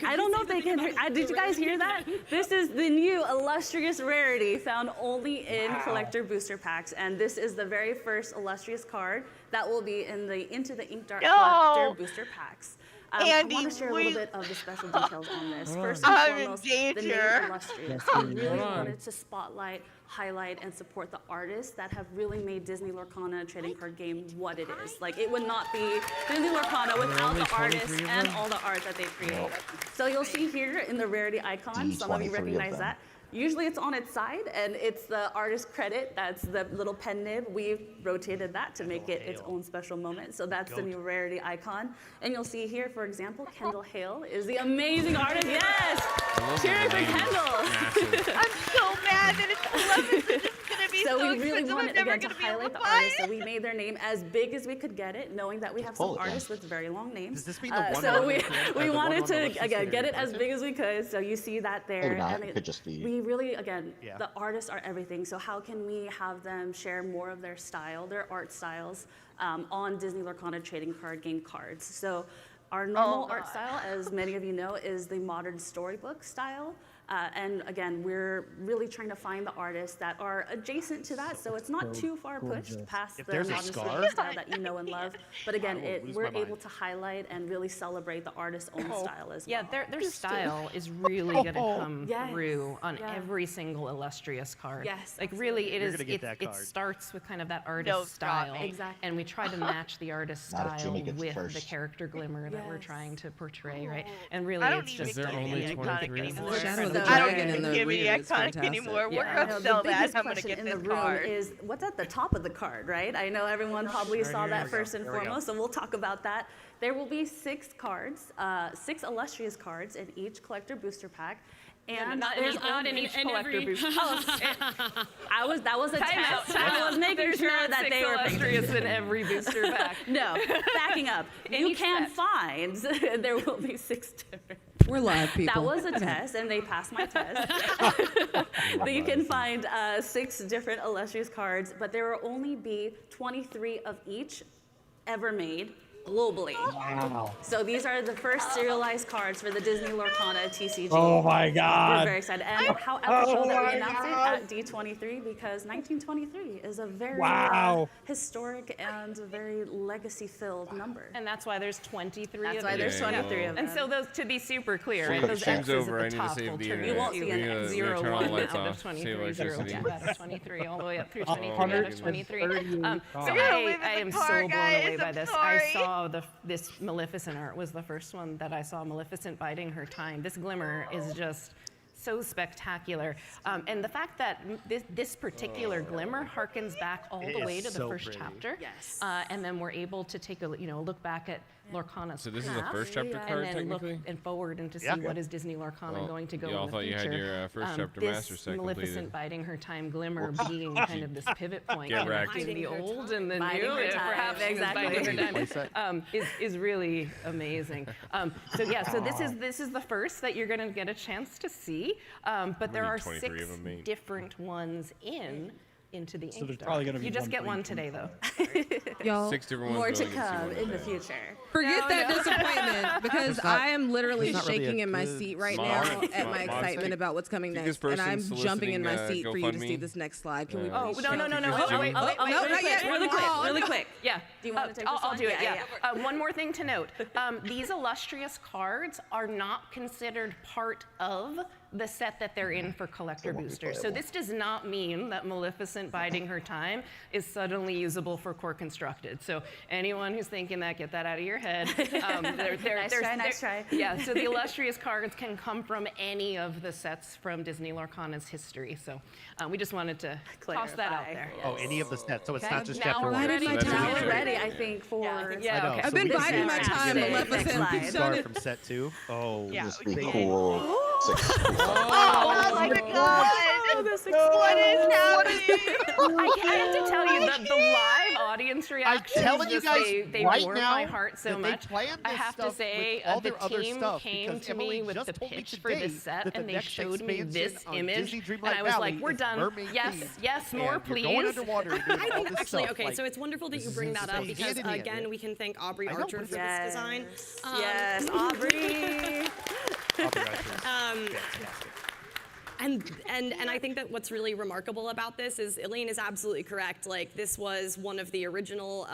I don't know if they can hear. Did you guys hear that? This is the new illustrious rarity found only in collector booster packs, and this is the very first illustrious card that will be in the Into the Ink Dark collector booster packs. I Andy, want to share a little we- bit of the special details on this. First and I'm in foremost, the danger. name illustrious. Yes, I we really are. wanted to spotlight, highlight, and support the artists that have really made Disney Lorcana trading card game what it is. Like, it would not be Disney Lorcana without the artists and all the art that they create. So you'll see here in the rarity icon, some of you D23 of recognize them. that. Usually it's on its side, and it's the artist credit. That's the little pen nib. We've rotated that to make it its own special moment. So that's the new rarity icon. And you'll see here, for example, Kendall Hale is the amazing artist. Yes! Cheering for Kendall! I'm so mad that it's 11 because it's gonna be So so we really expensive, wanted I'm never again to gonna be able highlight to the buy artists. it. So we made their name as big as we could get it, knowing that we have some Pull it, artists with very long names. Does this mean the one so on we, the- we the one wanted on the to list is again gonna get be it as big as we could. So you see that there. Maybe not. and It could just be. We really again Yeah. the artists are everything. So how can we have them share more of their style, their art styles, on Disney Lorcana trading card game cards? So our normal art style, as many of you know, is the modern storybook style. And again, we're really trying to find the artists that are adjacent to that, so it's not too far pushed past If the there's a modern scar- storybook style that you know and love. But again, lose we're my mind. able to highlight and really celebrate the artist's own style as Yeah, well. their style is really going to come Yes. through on Yeah. every single illustrious card. Yes, Like really, it You're is. gonna get that It card. starts with kind of that artist Don't style, drop me. Exactly. and we try to match the artist Not if style Jimmy gets with the first. character glimmer that we're Yes. trying to portray, right? And really, I don't it's even just Is there give me only the 23 iconic of them? anymore. The Shadow of So- the I don't Dragon even in the give me the reader is iconic fantastic. anymore. We're I know, up the so bad. biggest I'm gonna question get in this the room card. is what's at the top of the card, right? I know everyone probably Right saw here, that here we go. first and Here we go. foremost, so we'll talk about that. There will be 6 cards, 6 illustrious cards in each collector booster pack. And not there's in each in collector every- booster. that was a test. I was making There's sure not that 6 they were illustrious in every booster pack. No, backing up. In You each can set. find there will be 6 different. We're live, people. That was a test, and they passed my test. You can find 6 different illustrious cards, but there will only be 23 of each ever made globally. Wow. So these are the first serialized cards for the Disney Lorcana TCG. Oh my We're God. very excited. And how epic that we announced it at D23 because 1923 is a very Wow. historic and very legacy-filled number. And that's why there's 23 That's of why them. there's Yeah, 23 well. of them. And so those, to be super clear, right, Quick, those stream's X's over. I at the need to top save will the turn internet. You won't see into an We gotta 0, turn all the 1 lights out of off. Save 23, 0 electricity. out of 23, all the way up through 23 out of 138 23. So cards. I am so car, blown guys, away by I'm this. sorry. I saw this Maleficent art was the first one that I saw. Maleficent biding her time. This glimmer is just so spectacular. And the fact that this particular glimmer harkens back all It the is way to the so first pretty. chapter. Yes. And then we're able to take a look back at Lorcana's So this is the past, first chapter and card, and then look technically? and forward and to see Yeah. what is Disney Lorcana Well, going to go y'all in the thought you future. had your first chapter this master set Maleficent completed. biding her time glimmer being kind of this pivot point Get wrecked. between the Biding her old time. and the Biding new, her and time, perhaps she's exactly. biding her Playset. time, is really amazing. So yeah, so this is the first that you're going to get a chance to see, but there need are 23 of 6 them made. different ones into the So ink there's store. probably gonna be You just one get for one each today though. Y'all, 6 different ones. More we to only get to see come one in the today. future. forget that disappointment because not- I am literally it's not really shaking a in my good seat right mod. now at Mod- my mod excitement site. about what's coming Think this next, and I'm person's jumping in my soliciting, seat for you to see GoFundMe? this next slide. Can we Oh, please No, check? no, no, no. Just Jimmy? no, not yet. Really quick, Oh, really no. quick. Yeah. Do you want to take this I'll one? do it, Yeah, yeah. One more thing to note. These illustrious cards are not considered part of the set that they're in for collector boosters. So this does not mean that Maleficent biding her time is suddenly usable for core constructed. So anyone who's thinking that, get that out of your head. Nice try. Yeah, so the illustrious cards can come from any of the sets from Disney Lorcana's history. So we just wanted to toss that out Clarify. there. Oh, any of the sets. So it's Okay. not just Now chapter we're one. Why did my That's time interesting. Ready, I think, for Yeah, I know. okay. So I've been we can biding see my next time, slide. Maleficent. Next You've slide. done Card it. from set 2. Oh, Yeah. This would be we- cool. 6 Oh my god! What is happening? I have to tell you that the live audience reactions, telling you just, guys they right warm now my heart so that they much. planned I this have to stuff say, with all the their other team stuff came because to Emily me with just the told me pitch for today this set, that the and they next showed me expansion this on image, Disney Dreamlight and I was Valley like, we're is done. mermaid Yes, themed, yes, more and you're going please. underwater and doing I all think this actually, stuff. okay, like, so it's wonderful that you this bring is that up insane. because Beginning of again, it. we can thank Aubrey I know, Archer but for this design. Yes, Aubrey. And I think that what's really remarkable about this is Elaine is absolutely correct. Like this was one of the original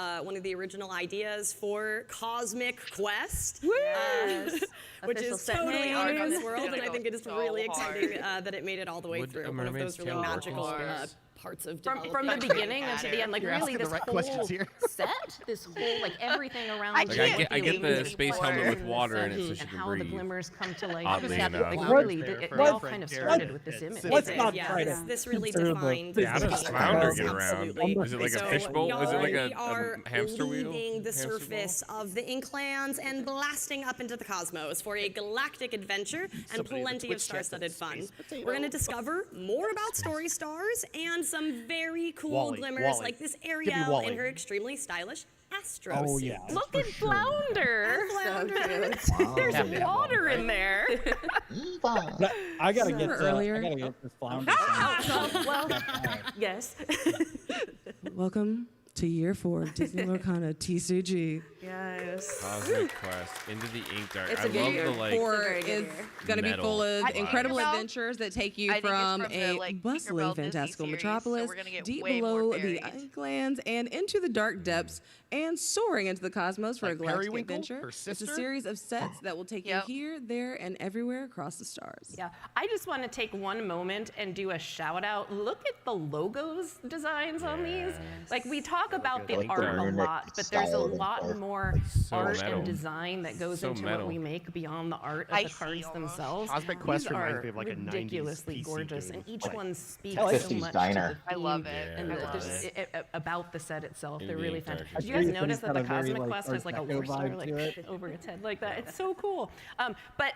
ideas for Cosmic Quest, which Official is set totally name. out of This this is world. gonna And I go think it is so really hard. exciting that it made it all the way Would through. a One of mermaid's those really tail work in magical space? parts of From the development. beginning and to the end, like You're really asking the this right whole questions here. set, this whole like everything around. I the can't I get the believe space anymore. helmet with water in it so and she can how the breathe. glimmers come to life. Oddly Yeah, enough. like What? really, There they for all friend kind of Karen. started with this image. Let's not Yeah, try this, to this really consider the defined physics How does Disney flounder Lorcana, get around? absolutely. Is it like a So fishbowl? Is it like we are a hamster wheel? leaving the Hamster ball? surface of the Inklands and blasting up into the cosmos for a galactic adventure and Somebody in the plenty of Twitch chat star-studded said fun. space potato. We're going to discover more about story stars and some very cool Wally, glimmers Wally. like this Give me Ariel Wally. in her extremely stylish Astro Oh, suit. yeah. Look at Flounder. So cute. There's Yeah. water in there. But I gotta get earlier. I gotta get this flounder. Well, yes. Welcome to year 4 of Disney Lorcana TCG. Yes. Cosmic Quest into the ink dark. It's I a good love year. the like. Four very good is year. going to be metal full of vibe. incredible Tinkerbell? adventures that take you I think it's from from the, a like, bustling, Tinkerbell Disney fantastical series, so metropolis we're gonna get deep way more below the fairies. Inklands and into the dark depths and soaring into the cosmos for Like a galactic Periwinkle, adventure. her It's a sister? series of sets that will take Yep. you here, there, and everywhere across the stars. Yeah, I just want to take one moment and do a shout out. Look at the logos designs on these. Like we talk about the Like the art a runic lot, but there's a style of lot art. more So art metal. and design that goes So into metal. what we make beyond the art of the Icy cards almost. themselves. Cosmic Quest These reminds are me of like a 90s ridiculously PC gorgeous, game. and each Like one speaks Like so 50s much diner. to the I love theme it. and I love just about the set itself. In They're the really ink dark. fantastic. It's Did you guys pretty- notice it's that got the a very, Cosmic like, Quest has like a Art Deco war star vibe like to it. over its head like that? It's so cool. But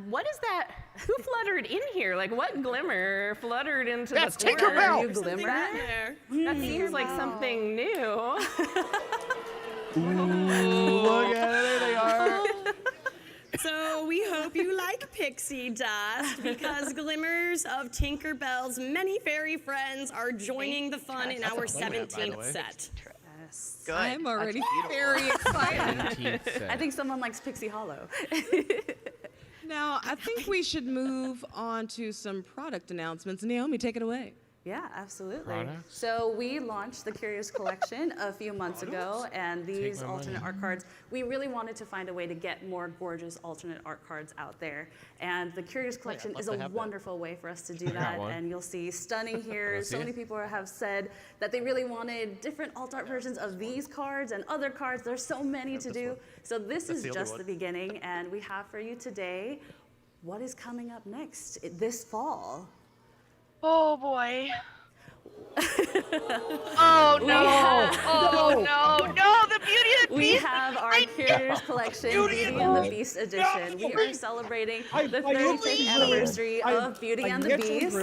what is that? Who fluttered in here? Like what glimmer fluttered into That's the corner? Tinkerbell! You glimmer? That seems like something new. Look at it, there they are. So we hope you like pixie dust because glimmers of Tinkerbell's many fairy friends are joining the fun in our That's a playmat, by the 17th way. set. Yes. Good. I'm already That's beautiful. very excited. 17th set. I think someone likes Pixie Hollow. Now, I think we should move on to some product announcements. Naomi, take it away. Yeah, absolutely. Products? So we launched the Curious Collection a few months ago, and these my alternate money. art cards, we really wanted to find a way to get more gorgeous alternate art cards out there. And the Curious Collection love is to a have that. wonderful way for us to do got that. one. And you'll see stunning here. Wanna So see many it? people have said that they really wanted different alt art versions of these cards and other cards. There's so many to do. So this That's is the other just one. the beginning, and we have for you today what is coming up next this fall. Oh boy. Oh no! Oh no! The Beauty and the We Beast. have our I Curious Collection Beauty and the Beast edition. We are celebrating the 35th anniversary of Beauty and the Beast.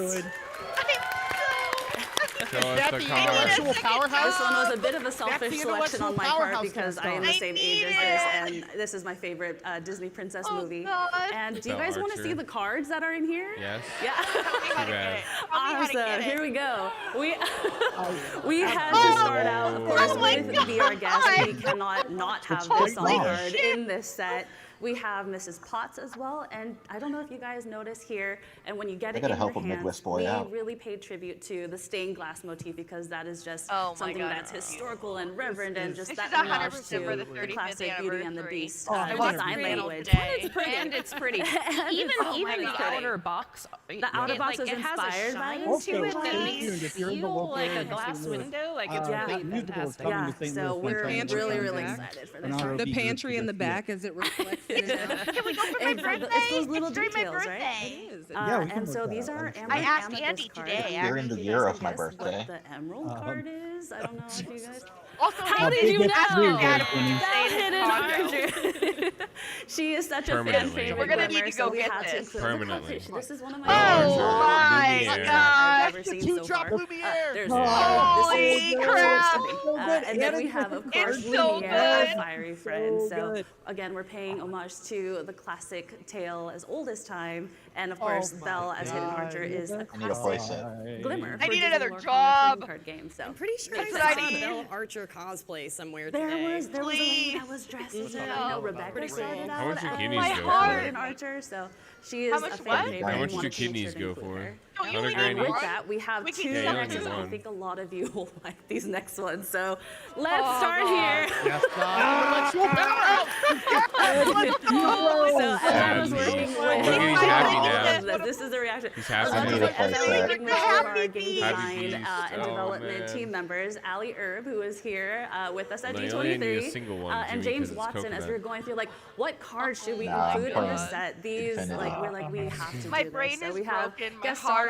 Show us That the the card. intellectual powerhouse? This one was a bit of a selfish the selection on my part intellectual because I am powerhouse, the same age as this, and this is my favorite Disney princess movie. God. And do you Belle guys want to Archer. see the cards that are in here? Yes. Yeah. Too bad. Awesome. Here we go. We had to start out, of course, with Be Our Guest. We cannot not have this on card in this set. We have Mrs. Potts as well, and I don't know if you guys notice here, and when you get it gotta in help your a Midwest hands, boy we out. really paid tribute to the stained glass motif because that is just Oh my something God, that's it's historical and reverent and just This that is homage 100% to for the the 35th classic Beauty and the anniversary. Beast I watched design the panel language. today. And it's pretty. And even oh my even the God. outer box. The outer box was it has inspired a by shine it. to Also, it that stay makes tuned it if you're in the feel local like a area in glass St. Louis. window. Like it's that really musical is fantastic. coming Yeah, to St. so Louis we're sometime this really, year. really excited for And this I'll one. The be eager pantry to in the see it. back as it reflects in Can we go for my It's birthday? those little It's during my details, right? birthday. It is. Yeah, we can And work so that these out, are I'm sure. emerald I asked amethyst Andy cards. today, You're in If the you year guys of can my guess birthday. What the emerald card is? I don't know if you guys. Also, How we did big you it's know? weird, Dad, Anthony. That Hidden Archer. She is such a fan Permanently. favorite We're gonna glimmer, need to so go we get had to this. include Permanently. the competition. This is one of my Oh favorite my cards God. I've ever seen Two so drop far. Lumiere. There's Holy crap. and then we have, of course, It's so Lumiere, our good. fiery friend. So So good. again, we're paying homage to the classic tale as old as time, and of course, my Belle as Hidden God. Archer is a I need a classic playset. glimmer. I for need Disney another Lorcana job. trading card game. So I'm pretty sure That's I what I saw need. Belle Archer cosplay somewhere there today. was a lady Please. that was dressed as her. Yeah. I know Rebecca started How out much do as kidneys My go heart. Hidden Archer, so she is How a much fan what? favorite. How and much do wanted to make kidneys sure to go include for? her. Don't you Another only granny? need With one? that, we have We can two do Yeah, you next only ones. need I one. think a lot of you will like these next ones. So let's Oh, start God. here. Yes, intellectual powerhouse. So as I was working with, Look at he's happy now. this is the reaction. He's As happy I was now. as I was working with one of our game Happy design beast. and Oh, development man. team members, Ali Erb, who is here with us at Well, you only need a D23, single one, and Jimmy, James 'cause it's Watson, as coconut. we were going through, like, what cards should we Nah, I'm include in this playing set? These, Infinity. like, we're like, we have to My do brain this. So is we have broken, my guest heart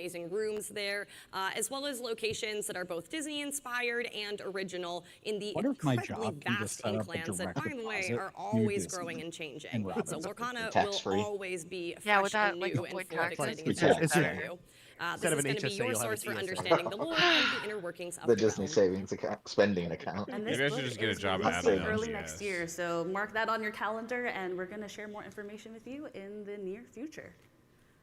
amazing rooms there, as well as locations that are both Disney-inspired and original in the What if my incredibly job can just vast set up a inklands that, by direct the way, deposit are to always Disney growing and changing. and So Robinson? Lorcana Tax-free? will always be Yeah, fresh with that, and like, new the and point full of tax, exciting it's things tax to free. do. Instead of is an going to be HSA, your you'll have source an for ESA. understanding the lore and the inner workings of The the Disney realm. savings account, spending account. And this Maybe I should book just get a is job releasing at Amazon, early yes. next year, so mark that on your calendar, and we're going to share more information with you in the near future.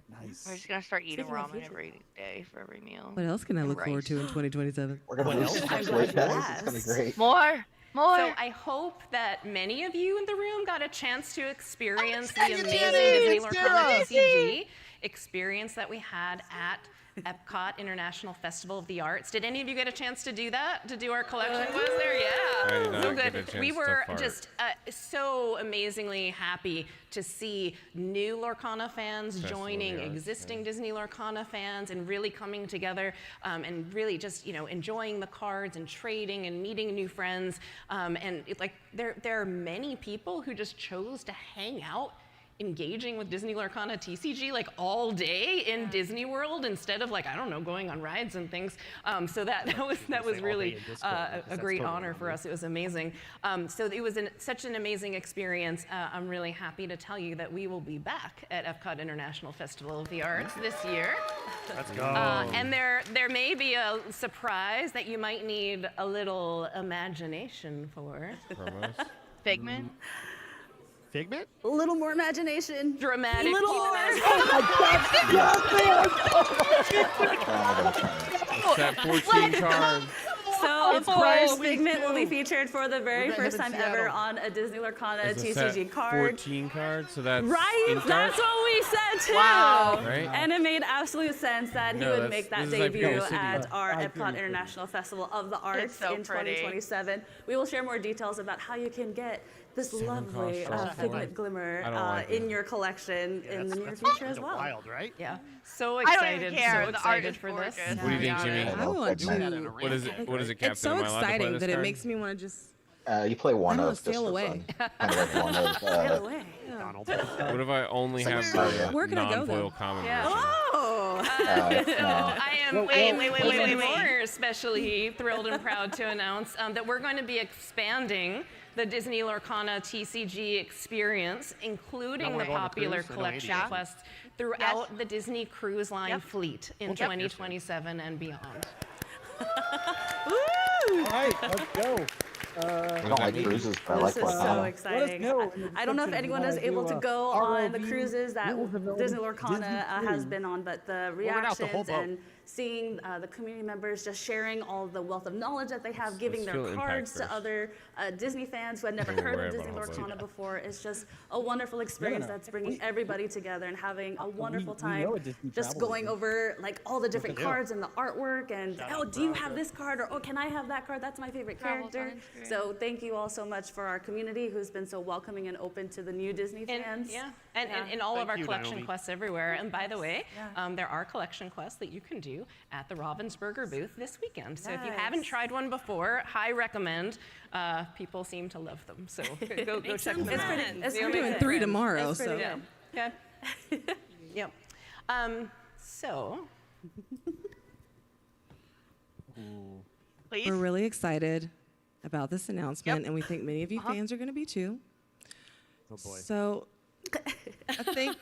Nice. We're just gonna start eating Speaking of ramen future. every day for every meal. What else can I And look forward to in rice. 2027? We're gonna What lose else? so I'm much glad weight, you guys. It's gonna be asked. great. More. So I hope that many of you in the room got a chance to experience the amazing Disney Lorcana TCG experience that we had at Epcot International Festival of the Arts. Did any of you get a chance to do that? To do our collection quiz there? Yeah. I did not So get good. a chance We to were fart. just so amazingly happy to see new Lorcana fans Festival of joining the Arts, existing Disney Lorcana fans and really coming together and really just enjoying the cards and trading and meeting new friends. There are many people who just chose to hang out engaging with Disney Lorcana TCG like all day in Disney World instead of going on rides and things. So that was say all really day in Discord, because a that's great totally honor for us. It was amazing. So it was such an amazing experience. I'm really happy to tell you that we will be back at Epcot International Festival of the Arts this year. Let's go. And there may be a surprise that you might need a little imagination for. Promos? Figment. Figment? A little more imagination. Dramatic. Little more. Set 14 cards. So, of course, we Figment will be do. featured for the very We're gonna first have time in ever Seattle. on a Disney Lorcana Is the set TCG card. 14 cards, so that's Right? ink art? That's what we said too. Wow. Right? And it made absolute sense that he No, would that's- make that this is like debut Pillow City. at our I agree Epcot with International Festival of the Arts so in pretty. 2027. We will share more details about how you can get this lovely cost Figment Glimmer I don't like in it. your collection in the near That's future as kinda well. wild, right? Yeah. So I don't excited. even care. So The art excited is for gorgeous. this. What do you think, Jimmy? Yeah, I want Figment. to. What is it? What is it, Captain? It's so Am I allowed to play exciting this that it card? makes me want to just. You play one I don't of know, just sail for away. fun. Kind of like one of. Get away. McDonald. What if I only have Mario. Where can I go, non-foil though? common Yeah. version? Oh! I am wait, even more especially thrilled and proud to announce that we're going to be expanding the Disney Lorcana TCG experience, including we're the going to popular cruise? No collection idea. quests throughout the Disney Cruise Line fleet in 2027 and beyond. All right, let's go. I don't like cruises, but I like This is so Lorcana. exciting. know in the I don't know if description anyone if is you able wanna to do, go on the ROV, cruises that Rules of Villainy, Disney Lorcana has Disney been on, but the We're out the whole reactions boat. and seeing the community members just sharing all the wealth of knowledge that they have, giving let's their feel impact cards to first. other Disney fans who had never Don't heard worry of Disney about it. Lorcana before. It's just a wonderful experience no. that's bringing everybody together and having a wonderful we time know a Disney just travel going agent. over like all the different do. cards and the artwork and Shout oh, out do you Veronica. have this card or oh, can I have that card? That's my favorite Travel's on character. Instagram. So thank you all so much for our community who's been so welcoming and open to the new Disney fans. And all of Thank our you, collection Naomi. quests everywhere. And by the way, Yeah. there are collection quests that you can do at the Ravensburger booth this weekend. So if you Yes. haven't tried one before, high recommend. People seem to love them. So go check them It's out. pretty- it's See pretty what I'm makes doing it 3 fun. tomorrow, It's pretty so. good. Okay. Yep. So Please. We're really excited about this announcement, and we think many of you fans are going to be too. Oh boy. So, I think,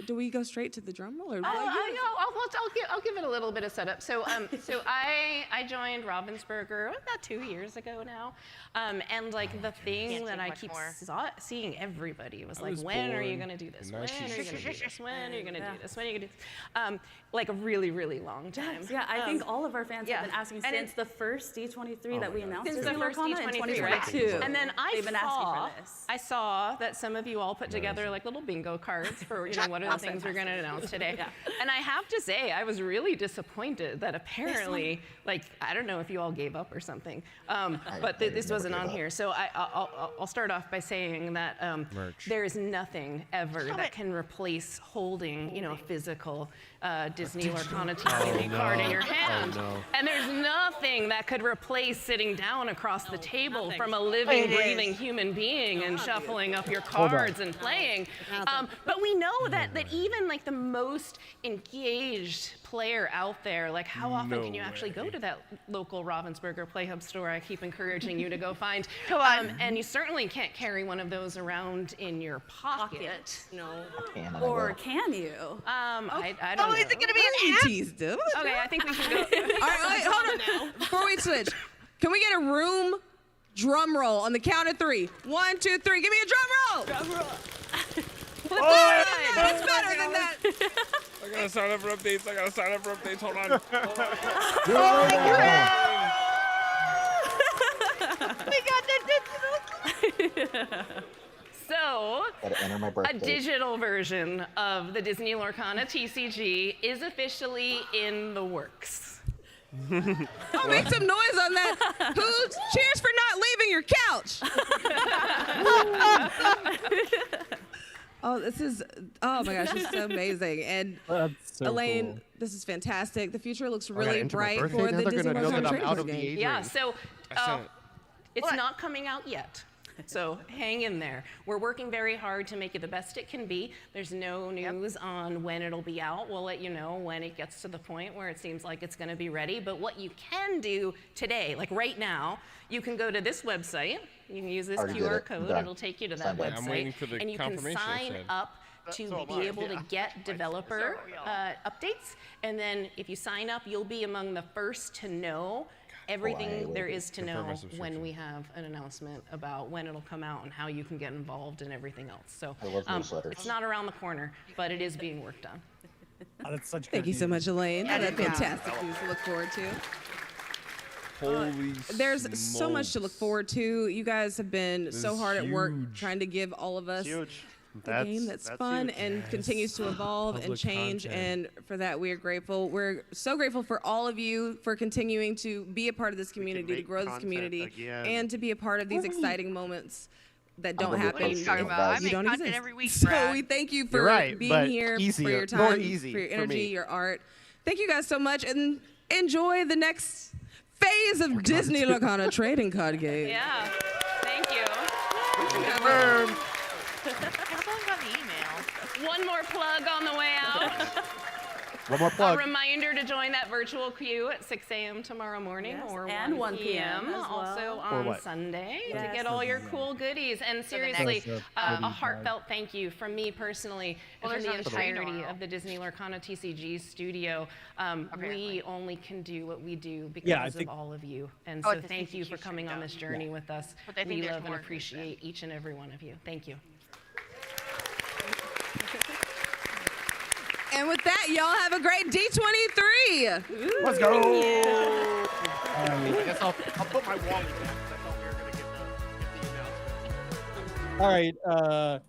do we go straight to the drum roll? Or I'll give it a little bit of setup. So I joined Ravensburger about 2 years ago now, and like the thing Can't that take I much keep more. seeing everybody was like, was when are you born gonna do this? in When are you gonna do 1960. this? When are you gonna do this? When are you gonna do this? Like a really, really long time. Yeah, I think all of our fans yeah. have been asking And since the first D23 that we announced Since Disney the first Lorcana in D23, right? 2022. And then They've been asking for this. I saw that some of you all put together like little bingo cards for what are the things we're going to announce today. Yeah. And I have to say, I was really disappointed that apparently, like, I don't know if you all gave up or something, but this wasn't on here. So I'll start off by saying that there is nothing ever that can replace holding, a physical Disney Lorcana TCG card in your hand. no. And there's nothing that could replace sitting down across the table from a living, breathing human being and shuffling up your cards and playing. But we know that even like the most engaged player out there, like how often can you actually go to that local Ravensburger Playhub store I keep encouraging you to go find? Come on. And you certainly can't carry one of those around in your pocket. No. Or can you? I don't know. Is it gonna be an app? Teased him. Okay, I think we can go. All right, wait, hold on now. Before we switch, can we get a room drum roll on the count of 3? 1, 2, 3. Give me a drum roll. Drum roll. It's better than that. I gotta sign up for updates. Hold on. We got the digital. So, Gotta enter my a birthday. digital version of the Disney Lorcana TCG is officially in the works. Oh, make some noise on that. Who cheers for not leaving your couch? Oh, oh my gosh, this is so amazing. And That's so Elaine, cool. this is fantastic. The future looks I really enter my bright birthday, for now the they're Disney gonna know Lorcana that I'm trading out of card the game. age Yeah, range. so I said it. it's not coming out yet. So hang in there. We're working very hard to make it the best it can be. There's no news on when it'll be out. We'll let you know when it gets to the point where it seems like it's going to be ready. But what you can do today, like right now, you can go to this website. You can use this Already did QR it. code. Done. It'll take you to Signed that in. I'm website. waiting for the and you can confirmation, sign it said. up to be able to get developer updates. And then if you sign up, you'll be among the first to know everything there is to Confirm my know subscription. when we have an announcement about when it'll come out and how you can get involved and everything else. So I love newsletters. it's not around the corner, but it is being worked on. Oh, that's such Thank good you so news. much, Elaine. That's fantastic news to look forward to. Holy There's so much to look forward to. You guys have been so is hard at work huge. trying to give all of us Huge. a game that's fun huge. and continues to evolve and Public change. content. And for that, we are grateful. We're so grateful for all of you for continuing to be a part of this community, to make grow this content community, again. and to be a part of these exciting moments that I'm don't gonna be happen. What are you posting talking about? I guys. You make don't content exist. every week, So Brad. we thank you for You're right, being but here, for easier, your more time, easy for your for energy, me. your art. Thank you guys so much, and enjoy the next phase of Disney Lorcana trading card game. Yeah, thank you. Confirmed. I still haven't got the email. One more plug on the way out. One more A plug. reminder to join that virtual queue at 6 a.m. tomorrow morning Yes, or and 1 1 p.m. as well. Also Or on what? Sunday to Yes. get all your cool goodies. And the next- seriously, Those are a goodie heartfelt thank you from me personally Well, and there's from the not a trade entirety tomorrow. of the Disney Lorcana TCG studio. Apparently. We only can do what we do because Yeah, I of think- all of you. And Oh, so at the thank you for TCG coming on this studio. journey with us. But I think We there's love and more news then. appreciate each and every one of you. Thank you. And with that, y'all have a great D23. Let's go. Alright. I guess I'll put my wallet back. 'Cause I thought we were gonna get the announcement. All right.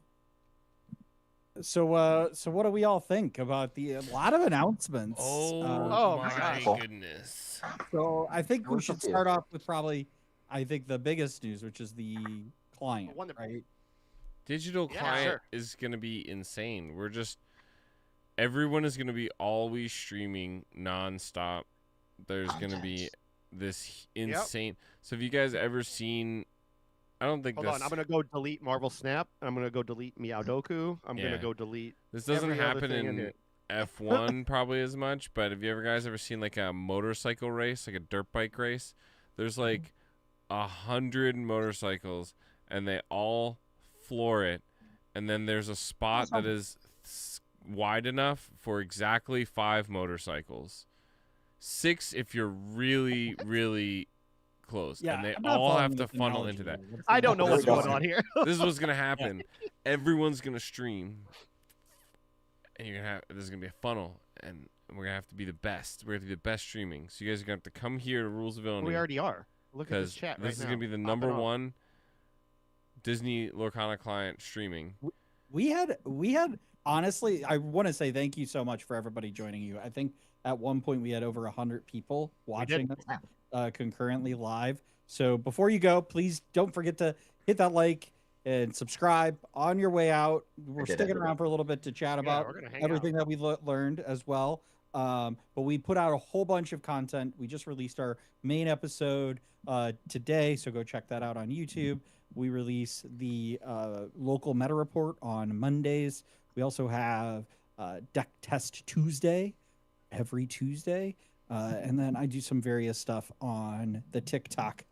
So what do we all think about a lot of announcements? Oh my my gosh. goodness. So I think we Where's should the fear? start off with probably, I think the biggest news, which is the client, one that- right? Digital Yeah, client sure. is going to be insane. Everyone is going to be always streaming nonstop. There's going to be this insane. So have you guys ever seen, I don't think Hold this, on, I'm gonna go delete Marvel Snap. I'm gonna go delete Meowdoku. I'm Yeah. gonna go delete. this doesn't every other happen thing in here. F1 probably as much, but have you guys ever seen like a motorcycle race, like a dirt bike race? There's like 100 motorcycles and they all floor it, and then there's a spot that is wide enough for exactly 5 motorcycles. 6 if you're really, really close. Yeah, and they I'm not all following have to this funnel analogy, into that. though. What's I the- don't know what's going on here. This is what's gonna happen. Everyone's gonna stream, and this is gonna be a funnel, and we're gonna have to be the best. We're gonna be the best streaming. So you guys are gonna have to come here to Rules of Villainy. We already are. Look at this because chat right this is now. gonna be the Popping number off. 1 Disney Lorcana client streaming. We had honestly, I want to say thank you so much for everybody joining you. I think at one point we had over 100 people watching us concurrently live. So before you go, please don't forget to hit that like and subscribe on your way out. We're did sticking it. around for a little bit to chat about we're gonna hang everything that we learned as well. But we put out a whole bunch of content. We just released our main episode today, so go check that out on YouTube. We release the local meta report on Mondays. We also have Deck Test Tuesday every Tuesday. And then I do some various stuff on the TikTok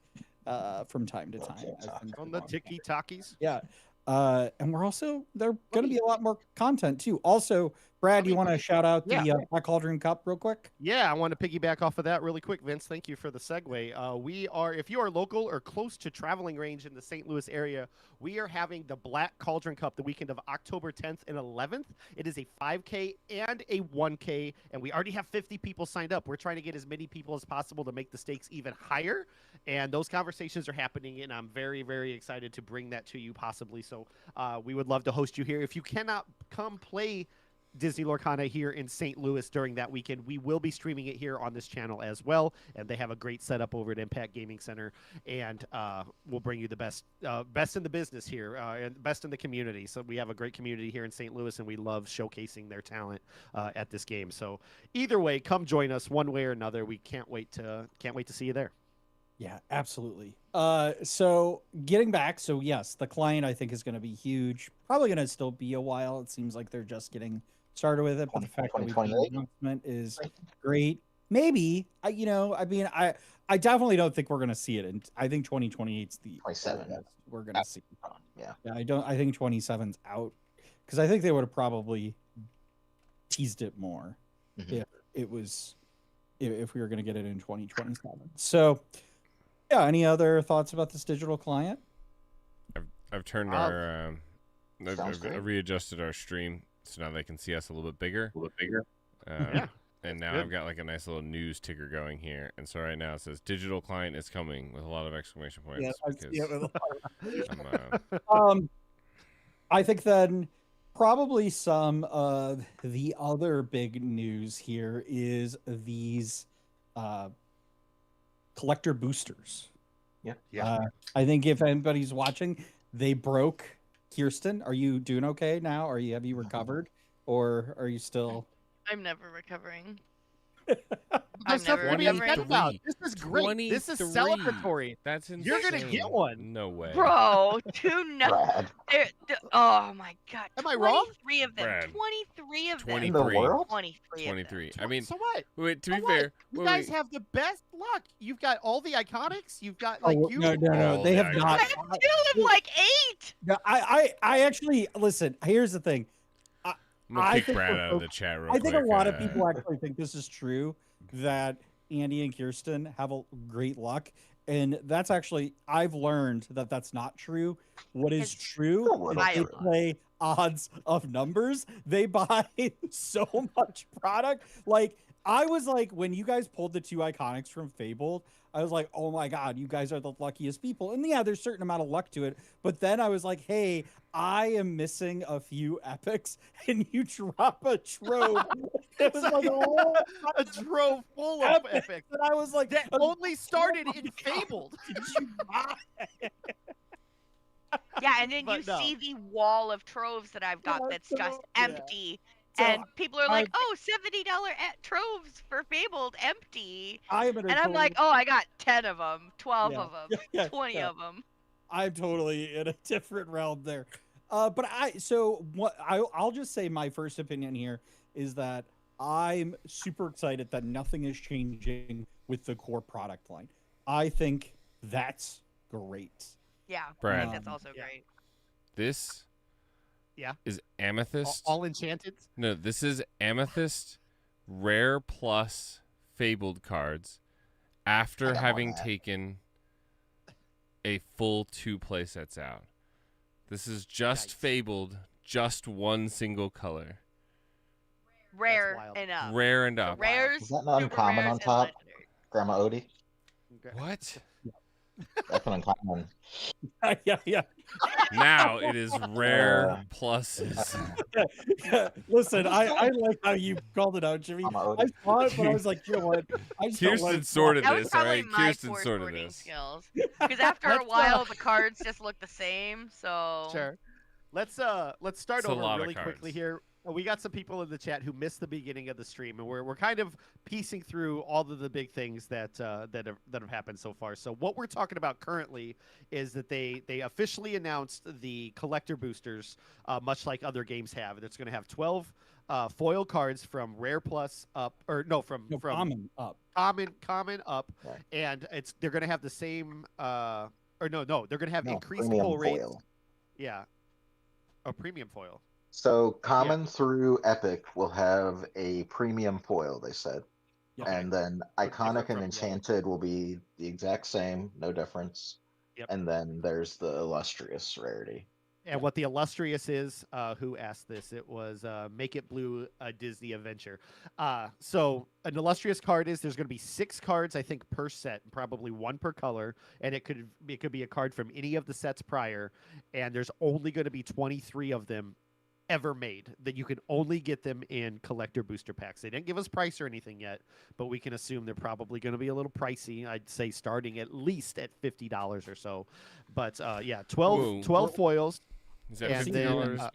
from time to time. On the Tiki-Talkies? Yeah. And we're also, there's going to be a lot more content too. Also, Brad, do you want to shout out the Black Cauldron Cup real quick? Yeah, I want to piggyback off of that really quick, Vince. Thank you for the segue. We are, if you are local or close to traveling range in the St. Louis area, we are having the Black Cauldron Cup the weekend of October 10th and 11th. It is a 5K and a 1K, and we already have 50 people signed up. We're trying to get as many people as possible to make the stakes even higher, and those conversations are happening, and I'm very, very excited to bring that to you possibly. So we would love to host you here. If you cannot come play Disney Lorcana here in St. Louis during that weekend, we will be streaming it here on this channel as well, and they have a great setup over at Impact Gaming Center, and we'll bring you the best in the business here and best in the community. So we have a great community here in St. Louis, and we love showcasing their talent at this game. So either way, come join us one way or another. We can't wait to see you there. Yeah, absolutely. So getting back, so yes, the client I think is going to be huge. Probably going to still be a while. It seems like they're just getting started with it, but the fact that we did the announcement is great. Maybe I definitely don't think we're going to see it, and I think 2028's the 27. We're going to see. Yeah, I think 27's out because I think they would have probably teased it more if it was if we were going to get it in 2027. So. Yeah. Any other thoughts about this digital client? I've turned our I've readjusted our stream so now they can see us a little bit bigger. Yeah. And now I've got like a nice little news ticker going here, and so right now it says digital client is coming with a lot of exclamation points. I think then probably some of the other big news here is these collector boosters. I think if anybody's watching, they broke. Kirsten, are you doing okay now? Have you recovered, or are you still? I'm never recovering. I'm never recovering. This is great. This is celebratory. That's insane. You're gonna get one. No way, bro. Oh my god. Am I wrong? 23 of them. Brad. 23 of them. 23. In the world? 23. I mean, so what? Wait, to be fair, you guys have the best luck. You've got all the iconics. You've got No. They have not. I have 2 of like 8. No, I actually listen. Here's the thing. I'm gonna kick Brad out of the chat real quick. I think a lot of people actually think this is true, that Andy and Kirsten have a great luck, and that's actually I've learned that that's not true. What is true is they play odds of numbers. They buy so much product. Like I was like, when you guys pulled the 2 iconics from Fabled, I was like, oh my god, you guys are the luckiest people. And yeah, there's a certain amount of luck to it. But then I was like, hey, I am missing a few epics, and you drop a trove. It was like a trove full of epics. And I was like, that only started in Fabled. Did you buy it? Yeah, and then you see the wall of troves that I've got that's just empty. So and people are like, oh, $70 troves for Fabled empty. And I'm like, oh, I got 10 of them, 12 of them, 20 of them. I'm totally in a different realm there. But I'll just say my first opinion here is that I'm super excited that nothing is changing with the core product line. I think that's great. Yeah, Brad, I think that's also great. This is Amethyst. All enchanted? No, this is Amethyst Rare Plus Fabled cards after having taken a full 2 playsets out. This is just Fabled, just one single color. Rare and up. Rare and up. Rares, is that an uncommon on top, Grandma Odie? What? That's an uncommon. Yeah. Now it is rare pluses. Listen, I like how you called it out, Jimmy. I saw it, but I was like, you know what? Kirsten sorted this, all right? Kirsten my sorted this. Skills. Because after a while, the cards just look the same. So sure. Let's start over really quickly here. We got some people in the chat who missed the beginning of the stream, and we're kind of piecing through all of the big things that have happened so far. So what we're talking about currently is that they officially announced the collector boosters, much like other games have. It's going to have 12 foil cards from Rare Plus up, or no, from Common up, common up, Right. and they're going to have the same, they're going to have increased premium pull rates. foil. Yeah, a premium foil. So common through Epic will have a premium foil, they said. Yep. And then Different Iconic from and Enchanted will be the exact same, no difference. Yep. And then there's the Illustrious rarity. And what the Illustrious is, who asked this? It was Make It Blue, a Disney adventure. So an Illustrious card is, there's going to be 6 cards, I think, per set, probably 1 per color, and it could be a card from any of the sets prior, and there's only going to be 23 of them ever made, that you can only get them in collector booster packs. They didn't give us price or anything yet, but we can assume they're probably going to be a little pricey. I'd say starting at least at $50 or so. But yeah, 12 foils. Is that and $50?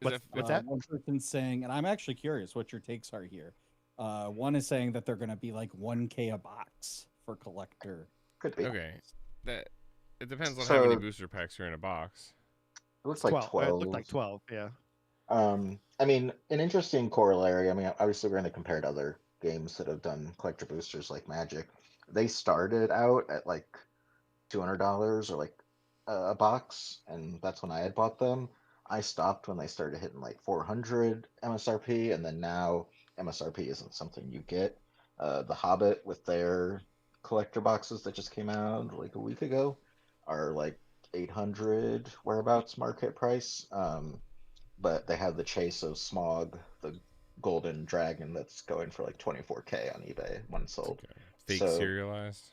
What's that? One person's saying, and I'm actually curious what your takes are here. One is saying that they're going to be like 1K a box for collector. Could be. Okay, it depends on how many booster packs are in a box. It looks like 12. It looked like 12, yeah. I mean, an interesting corollary. I mean, obviously we're going to compare to other games that have done collector boosters like Magic. They started out at like $200 or like a box, and that's when I had bought them. I stopped when they started hitting like 400 MSRP, and then now MSRP isn't something you get. The Hobbit with their collector boxes that just came out like a week ago are like 800 whereabouts market price. But they have the Chase of Smog, the golden dragon that's going for like 24K on eBay when sold. Okay. Fake serialized?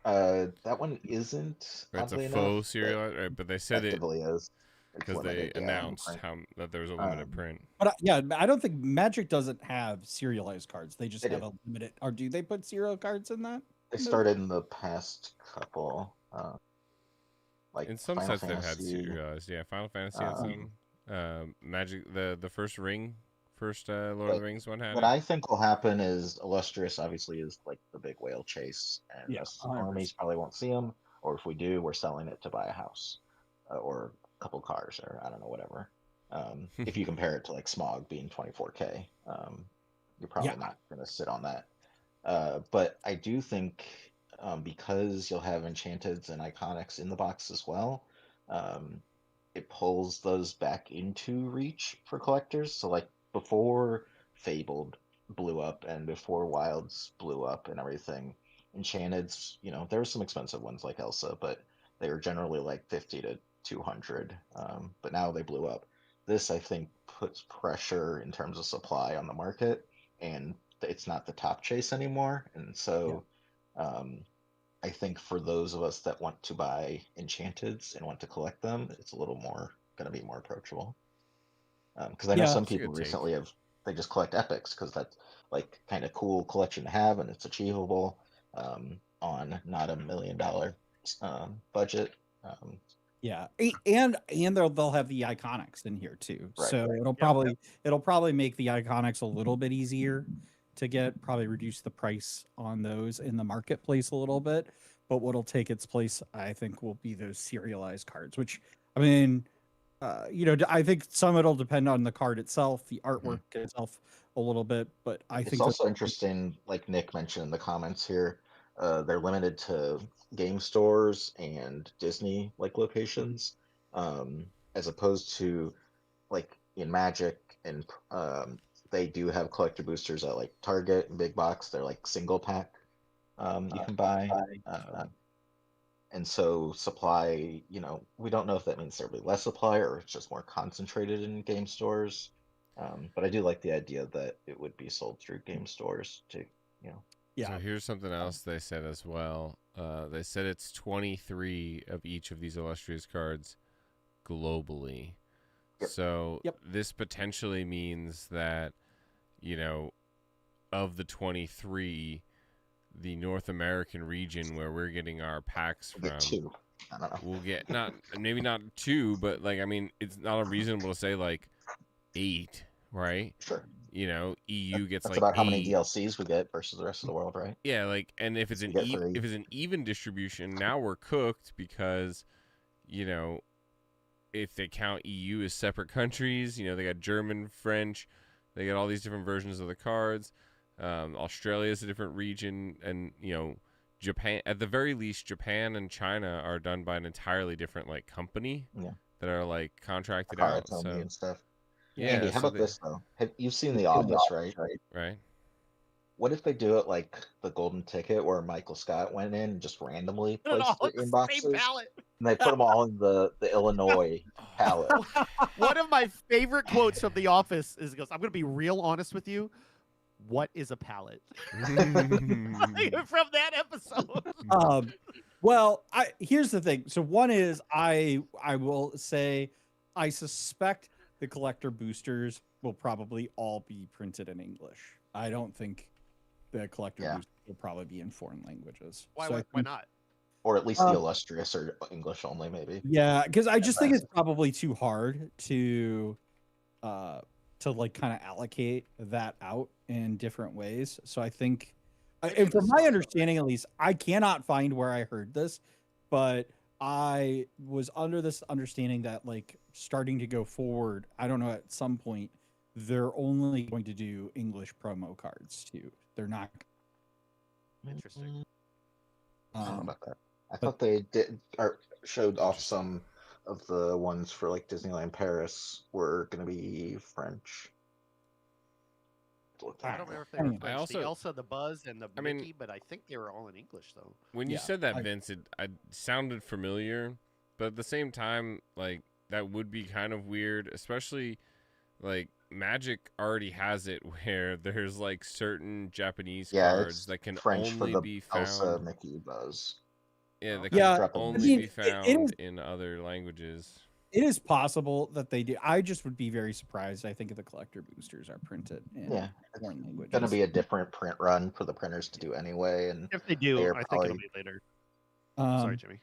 That one isn't. It's a faux serialized, right? But they said it is because they announced that there was a limited print. But yeah, I don't think Magic doesn't have serialized cards. They just have a limited. Or do they put serial cards in that? They started in the past couple. Like in some Final sets they've had Fantasy. serialized. Yeah, Final Fantasy had some. Magic, the first Lord of the Rings one had. What I think will happen is Illustrious obviously is like the big whale chase, and Yes, armies probably won't see them, or if we do, we're selling it to buy a house, or a couple cars, or I don't know, whatever. If you compare it to like Smog being 24K, you're probably not going to sit on that. But I do think because you'll have Enchanteds and Iconics in the box as well, it pulls those back into reach for collectors. So like before Fabled blew up and before Wilds blew up and everything, Enchanteds, there were some expensive ones like Elsa, but they were generally like 50 to 200. But now they blew up. This, I think, puts pressure in terms of supply on the market, and it's not the top chase anymore. And so I think for those of us that want to buy Enchanteds and want to collect them, it's a little more going to be more approachable. Because I know some people recently they just collect epics because that's like kind of cool collection to have, and it's achievable on not $1 million budget. Yeah, and they'll have the Iconics in here too. Right, so right. it'll probably make the Iconics a little bit easier to get, probably reduce the price on those in the marketplace a little bit. But what'll take its place, I think, will be those serialized cards, which, I mean, I think some it'll depend on the card itself, the artwork itself a little bit, but I think it's also interesting, like Nick mentioned in the comments here, they're limited to game stores and Disney like locations, as opposed to like in Magic and they do have collector boosters at like Target and Big Box. They're like single pack you can buy. And so supply, we don't know if that means there'll be less supply or it's just more concentrated in game stores. But I do like the idea that it would be sold through game stores too, Yeah. So here's something else they said as well. They said it's 23 of each of these illustrious cards globally. Yep. So this potentially means that, of the 23, the North American region where we're getting our packs from, two. I don't know. we'll get maybe not 2, but like, I mean, it's not unreasonable to say like 8, right? Sure. You know, EU gets That's like about how 8. many DLCs we get versus the rest of the world, right? Yeah, like, and if it's We an get 3. if it's an even distribution, now we're cooked because, you know, if they count EU as separate countries, you know, they got German, French, they got all these different versions of the cards. Australia is a different region, and you know, Japan. At the very least, Japan and China are done by an entirely different like company that are like contracted out. So and stuff. yeah, Andy, how so about this though? You've seen The Office, right? Right. What if they do it like the Golden Ticket, where Michael Scott went in and just randomly Put it placed all it in in the boxes, same pallet. and they put them all in the Illinois pallet? One of my favorite quotes from The Office is, "I'm going to be real honest with you. What is a pallet?" From that episode. Well, here's the thing. So one is I will say I suspect the collector boosters will probably all be printed in English. I don't think the collector boosters will probably be in foreign languages. Why not? Or at least the illustrious or English only, maybe. Yeah, because I just think it's probably too hard to like kind of allocate that out in different ways. So I think, and from my understanding at least, I cannot find where I heard this, but I was under this understanding that like starting to go forward, I don't know, at some point they're only going to do English promo cards too. They're not. Interesting. I don't know about that. I thought they did or showed off some of the ones for like Disneyland Paris were going to be French. I don't remember if they were French. The Elsa, the Buzz, and the Mickey, but I think they were all in English though. When you said that, Vince, it sounded familiar, but at the same time, like that would be kind of weird, especially like Magic already has it where there's like certain Japanese cards that can French only for the be found. Elsa, Mickey, Buzz. Yeah, that can only be found in other languages. It is possible that they do. I just would be very surprised. I think if the collector boosters are printed in foreign languages. It's going to be a different print run for the printers to do anyway. And if they do, I think it'll be later. Sorry, Jimmy.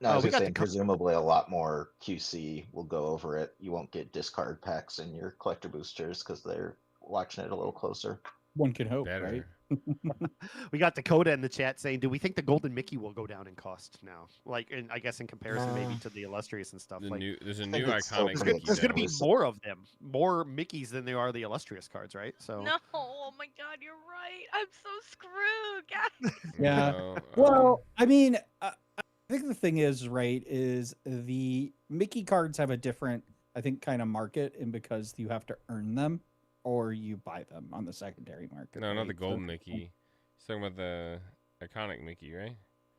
No, I was saying presumably a lot more QC will go over it. You won't get discard packs in your collector boosters because they're watching it a little closer. One can hope, right? We got Dakota in the chat saying, "Do we think the Golden Mickey will go down in cost now? Like, I guess in comparison maybe to the illustrious and stuff. There's a new iconic Mickey. There's going to be more of them, more Mickeys than there are the illustrious cards, right? So no, oh my God, you're right. I'm so screwed. Yeah. Well, I mean, I think the thing is, right, is the Mickey cards have a different, I think, kind of market, and because you have to earn them. Or you buy them on the secondary market. No, right? not the golden Mickey. He's talking about the iconic Mickey, right?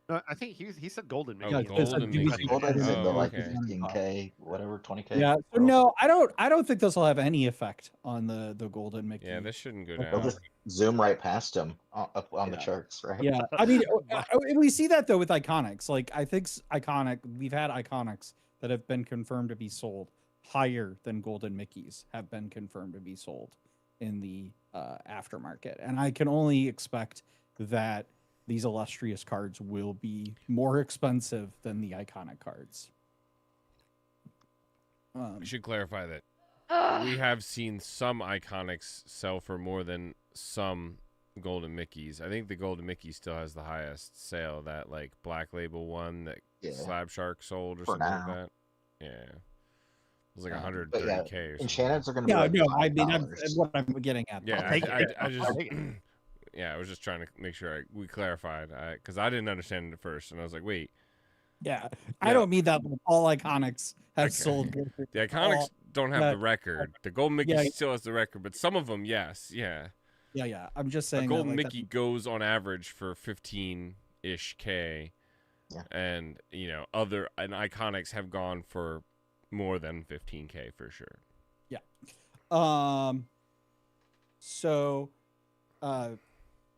No, I think he said golden Mickey. Oh, golden Mickey. Golden's in the like okay. 15K, whatever, 20K. Yeah. So no, I don't think this will have any effect on the golden Mickey. Yeah, this shouldn't go They'll down. just zoom right past him up on the charts, right? Yeah. I mean, we see that though with iconics. Like I think we've had iconics that have been confirmed to be sold higher than golden Mickeys have been confirmed to be sold in the aftermarket, and I can only expect that these illustrious cards will be more expensive than the iconic cards. We should clarify that we have seen some iconics sell for more than some golden Mickeys. I think the golden Mickey still has the highest sale. That like Black Label one that Slab Shark sold or something like that. Yeah. It was like 130K or something. Enchanteds are going to be like no, I mean, what I'm getting at. Yeah, I just, yeah, I was just trying to make sure we clarified because I didn't understand it at first, and I was like, wait. Yeah, I don't mean that all iconics have sold. The iconics don't have the record. The golden Mickey still has the record, but some of them, yes, yeah. Yeah. I'm just saying. The golden Mickey goes on average for 15-ish K, and and iconics have gone for more than 15K for sure. Yeah. So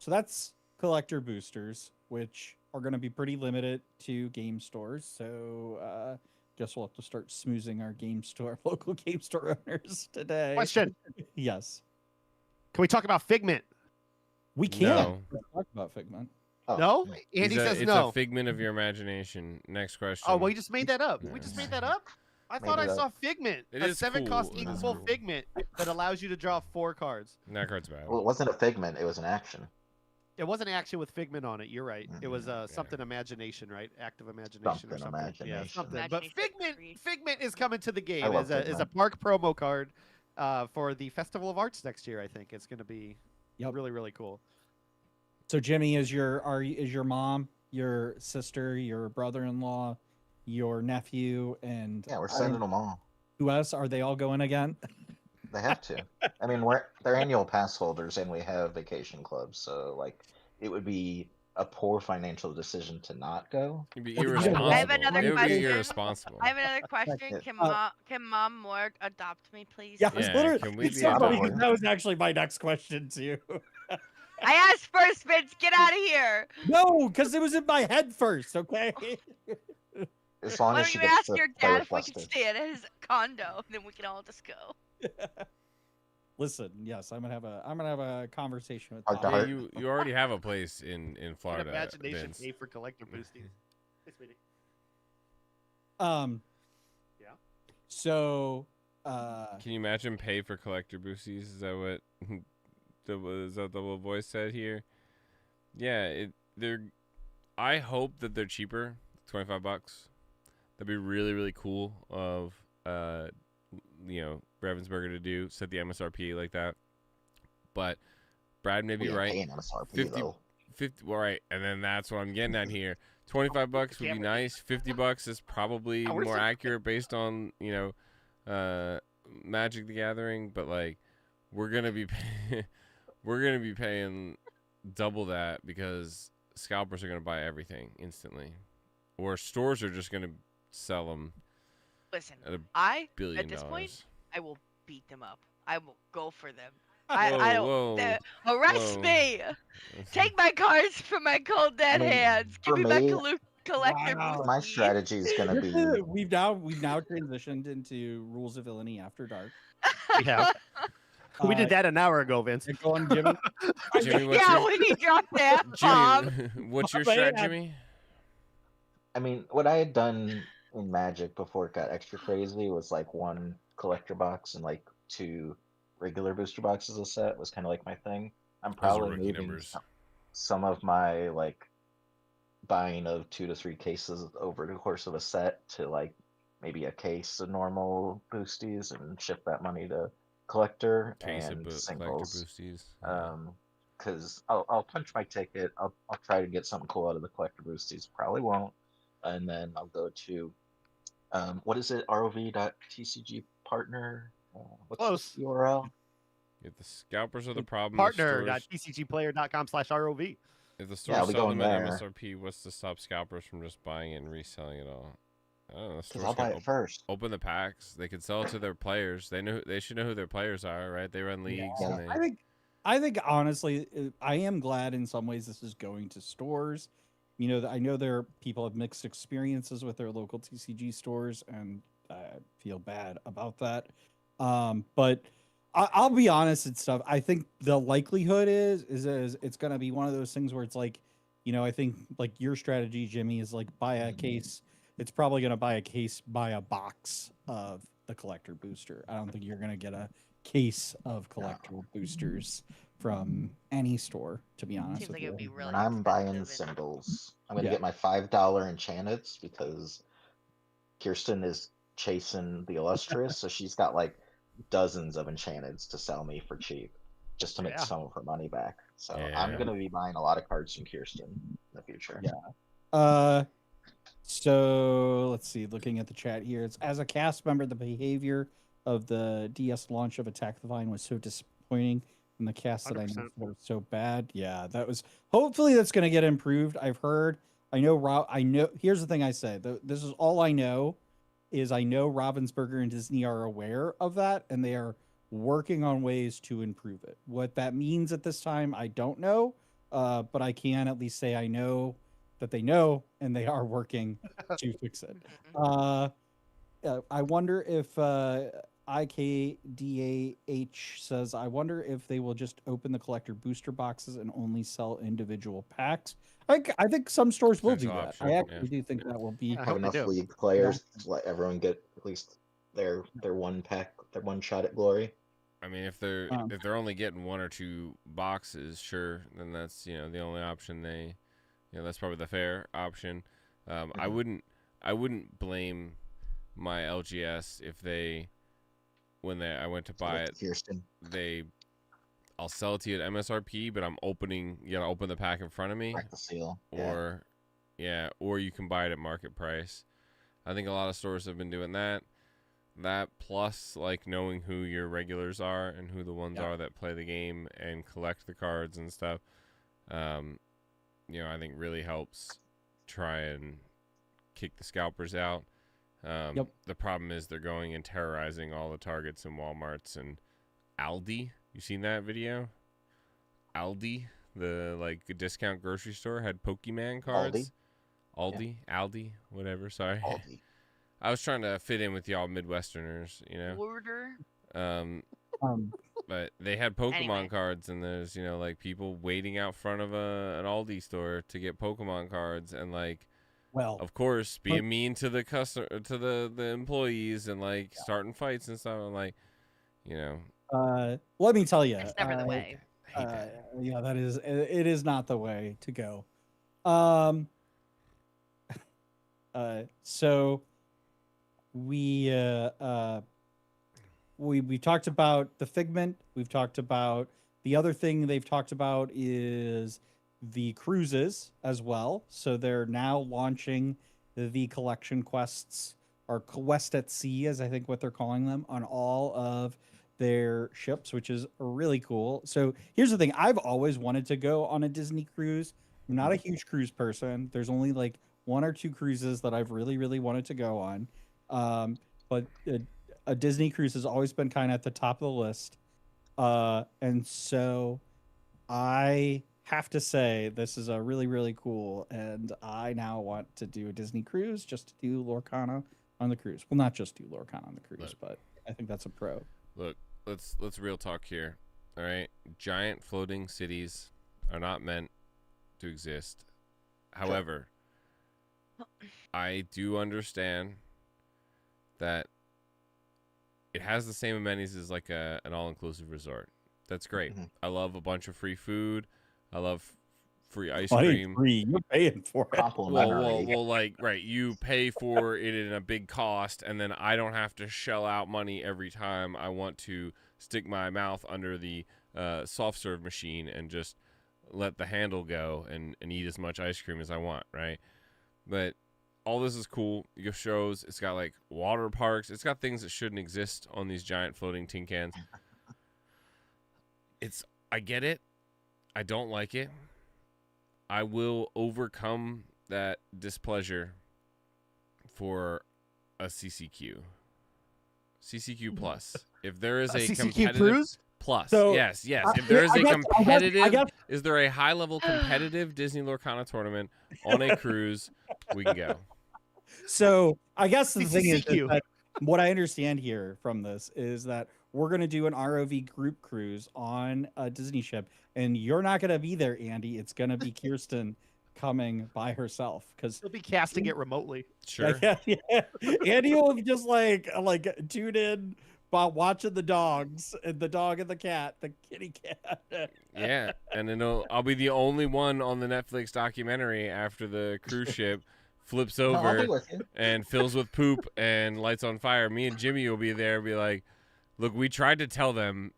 that's collector boosters, which are going to be pretty limited to game stores. So guess we'll have to start smoozing our local game store owners today. Question. Yes. Can we talk about Figment? We can. No. Let's talk about Figment. No? Andy says no. It's a figment of your imagination. Next question. Oh, well, you just made that up. We just made that up? I thought I saw Figment, It a is 7-cost cool. It is evil cool. Figment that allows you to draw 4 cards. That card's bad. Well, it wasn't a Figment. It was an action. It wasn't action with Figment on it. You're right. It was something imagination, right? Active imagination or Something something. Yeah, imagination. something. But Figment is coming to the game I love as a park promo card for the Festival of Arts next year. I think it's going to be really, really cool. So Jimmy, is your mom, your sister, your brother-in-law, your nephew, and Yeah, we're sending them all. Who else? Are they all going again? They have to. I mean, they're annual pass holders, and we have vacation clubs, so like it would be a poor financial decision to not go. It'd be irresponsible. I have another It would question. be irresponsible. I have another question. Can Mom Morg adopt me, please? Yeah, can we be that was actually my next question too. I asked first, Vince. Get out of here. No, because it was in my head first. Okay. As long Why as don't she you gets ask to your play dad with if we can Buster. stay at his condo, then we can all just go. Listen, yes, I'm gonna have a conversation with Heart to Bob. heart. You already have a place in Florida. Imagination Vince. pay for collector boosting. Hey, sweetie. Yeah. So, Can you imagine pay for collector boosties? Is that what is that the little voice said here? Yeah, I hope that they're cheaper, $25. That'd be really, really cool of Ravensburger to do, set the MSRP like that. But Brad may be right. Paying MSRP 50, though. 50, well, right, and then that's what I'm getting at here. $25 would be nice. $50 is probably more accurate based on Magic the Gathering. But like, we're gonna be paying double that because scalpers are gonna buy everything instantly, or stores are just gonna sell them. Listen, at $1 at billion. this point, I will beat them up. I will go for them. Whoa, I don't. whoa, Arrest whoa. me. Take my cards from my cold dead hands. Give for me my me- collector Wow. My booty. strategy is gonna be we've now transitioned into Rules of Villainy After Dark. We have. We did that an hour ago, Vince. Go on, Jimmy. Jimmy, what's Yeah, your, when you drop that bomb. Jimmy, what's your Man. strat, Jimmy? I mean, what I had done in Magic before it got extra crazy was like 1 collector box and like 2 regular booster boxes a set was kind of like my thing. I'm Those are probably rookie moving numbers. some of my like buying of 2 to 3 cases over the course of a set to like maybe a case of normal boosties and shift that money to collector Case of and collector singles. boosties. Because I'll punch my ticket. I'll try to get something cool out of the collector boosties. Probably won't. And then I'll go to what is it? ROV.tcg partner. What's Close. the URL? If the scalpers are the problem, Partner.tcgplayer.com/ROV. if the Yeah, stores we sell go them in at there. MSRP, what's to stop scalpers from just buying it and reselling it all? I don't know. Because Stores I'll buy can it first. open the packs. They could sell it to their players. They should know who their players are, right? They run leagues. Yeah. And they, I think honestly, I am glad in some ways this is going to stores. I know there are people have mixed experiences with their local TCG stores, and I feel bad about that. But I'll be honest and stuff. I think the likelihood is it's going to be one of those things where it's like, I think like your strategy, Jimmy, is like buy a case. It's probably going to buy a box of the collector booster. I don't think you're going to get a case of collector boosters from any store, to be honest Seems with like you. it would be really When I'm buying expensive and- symbols, I'm gonna Yeah. get my $5 enchanteds because Kirsten is chasing the illustrious, so she's got like dozens of enchanteds to sell me for cheap, just to make Yeah. some of her money back. So Yeah. I'm gonna be buying a lot of cards from Kirsten in the future. Yeah. So let's see. Looking at the chat here, it's as a cast member, the behavior of the DS launch of Attack the Vine was so disappointing, and the cast that I know 100%. was so bad. Yeah, that was. Hopefully, that's going to get improved. I've heard. I know. I know. Here's the thing I say. This is all I know. Is I know Ravensburger and Disney are aware of that, and they are working on ways to improve it. What that means at this time, I don't know. But I can at least say I know that they know, and they are working to fix it. I wonder if IKDAH says, I wonder if they will just open the collector booster boxes and only sell individual packs. I think some stores will do Potential that. option, I yeah. actually do think that will be. I Have hope they enough do. league players to let everyone get at least their one pack, their one shot at glory. I mean, if they're only getting 1 or 2 boxes, sure, then that's the only option they, that's probably the fair option. I wouldn't blame my LGS if I went to buy it, Kirsten. I'll sell it to you at MSRP, but you gotta open the pack in front of me, Crack the seal. or you can buy it at market price. I think a lot of stores have been doing that. That plus like knowing who your regulars are and who the ones are that play the game and collect the cards and stuff. I think really helps try and kick the scalpers out. The problem is they're going and terrorizing all the Targets and Walmarts and Aldi. You seen that video? Aldi, the discount grocery store, had Pokemon cards. Aldi, whatever. Sorry. Aldi. I was trying to fit in with y'all Midwesterners, Order. But they had Pokemon cards, and there's people waiting out front of an Aldi store to get Pokemon cards, and of course being mean to the the employees and starting fights and stuff. I'm let me tell you, It's never the way. Yeah, it is not the way to go. So we talked about the Figment. We've talked about the other thing they've talked about is the cruises as well. So they're now launching the collection quests, or Quest at Sea, as I think what they're calling them, on all of their ships, which is really cool. So here's the thing. I've always wanted to go on a Disney cruise. I'm not a huge cruise person. There's only 1 or 2 cruises that I've really, really wanted to go on. But a Disney cruise has always been kind of at the top of the list. And so I have to say this is a really, really cool. And I now want to do a Disney cruise just to do Lorcana on the cruise. Well, not just do Lorcana on the cruise, but I think that's a pro. Look, let's real talk here. All right. Giant floating cities are not meant to exist. However, I do understand that it has the same amenities as an all-inclusive resort. That's great. I love a bunch of free food. I love free ice cream. Free. You're paying for it. Well, right. You pay for it in a big cost, and then I don't have to shell out money every time I want to stick my mouth under the soft serve machine and just let the handle go and eat as much ice cream as I want, right? But all this is cool. It shows it's got water parks. It's got things that shouldn't exist on these giant floating tin cans. I get it. I don't like it. I will overcome that displeasure for a CCQ. CCQ Plus. If there is a competitive cruise? Plus, So, yes. If there is I a guess- competitive, is there a high-level competitive Disney Lorcana tournament on a cruise? We can go. So I guess the thing is CCQ. that what I understand here from this is that we're going to do an ROV group cruise on a Disney ship, and you're not going to be there, Andy. It's going to be Kirsten coming by herself, because He'll be casting it remotely. Sure. yeah. Andy will just tune in by watching the dogs, and the dog and the cat, the kitty cat. Yeah, and then I'll be the only one on the Netflix documentary after the cruise ship flips I'll over be with you. and fills with poop and lights on fire. Me and Jimmy will be there and be like, look, we tried to tell them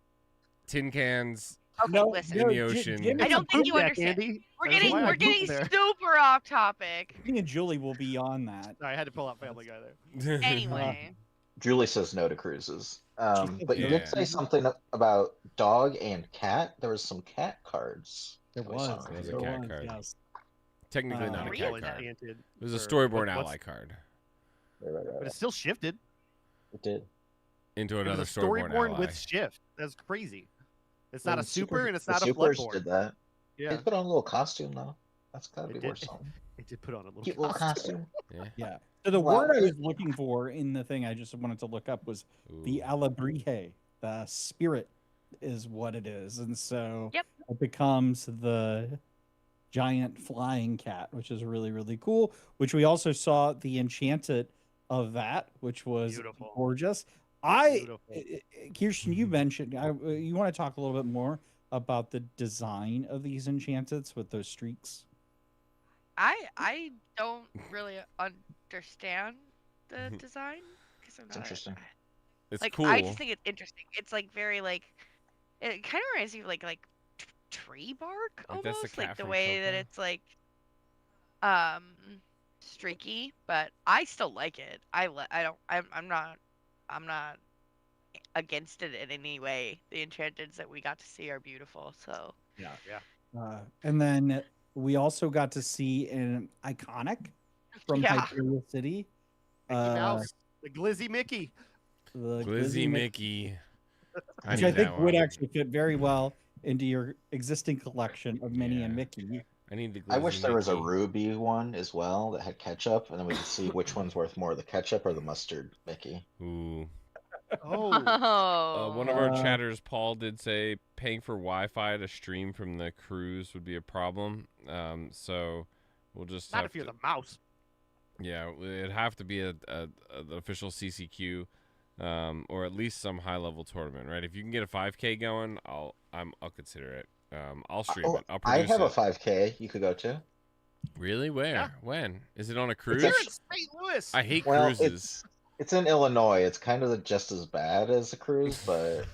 tin cans Okay, listen. in the ocean. I don't think you understand. Andy. We're That's why I getting pooped there. super off topic. Me and Julie will be on that. Sorry, I had to pull out Family Guy there. Anyway. Julie says no to cruises. But you Yeah. did say something about dog and cat. There was some cat cards. There that we was. saw. There was a There cat was, card. yes. Technically not a cat Really? card. It Enchanted, was a or storyboard what's- ally card Right. But it still shifted. It did. into It another was a storyboard storyboard ally. with shift. That's crazy. It's not a The super and it's the not a supers floodboard. did that. Yeah, They put on a little costume though. That's gotta They be did. worth something. it did put on a little Cute little costume. costume. Yeah. So the Wow. word I was looking for in the thing I just wanted to look up was the Ooh. Alabrije. The spirit is what it is. And so Yep. it becomes the giant flying cat, which is really, really cool, which we also saw the enchanted of that, which was Beautiful. gorgeous. Kirsten, you mentioned you want to talk a little bit more about the design of these enchanteds with those streaks. I don't really understand the design because I'm It's not. interesting. It's Like cool. I just think it's interesting. It's like very like it kind of reminds me of like tree bark Like, that's the almost, cat like the from way that Coco. it's like streaky, but I still like it. I'm not against it in any way. The enchanteds that we got to see are beautiful. So Yeah. And then we also got to see an iconic from Yeah. Hyperia City. Mickey Mouse, the Glizzy Mickey. The Glizzy Mickey. Which I think would actually fit very well into your existing collection of Minnie and Mickey. I need the Glizzy I wish there was a Mickey. ruby one as well that had ketchup, and then we could see which one's worth more, the ketchup or the mustard Mickey. Ooh. Oh. One of our chatters, Paul, did say paying for Wi-Fi to stream from the cruise would be a problem. So we'll just Not have if you're to, the mouse. Yeah, it'd have to be the official CCQ, or at least some high-level tournament, right? If you can get a 5K going, I'll consider it. I'll stream it. I'll I produce have it. a 5K you could go to. Really? Where? Yeah. When? Is it on a cruise? Here in St. Louis. I hate Well, cruises. it's in Illinois. It's kind of just as bad as a cruise, but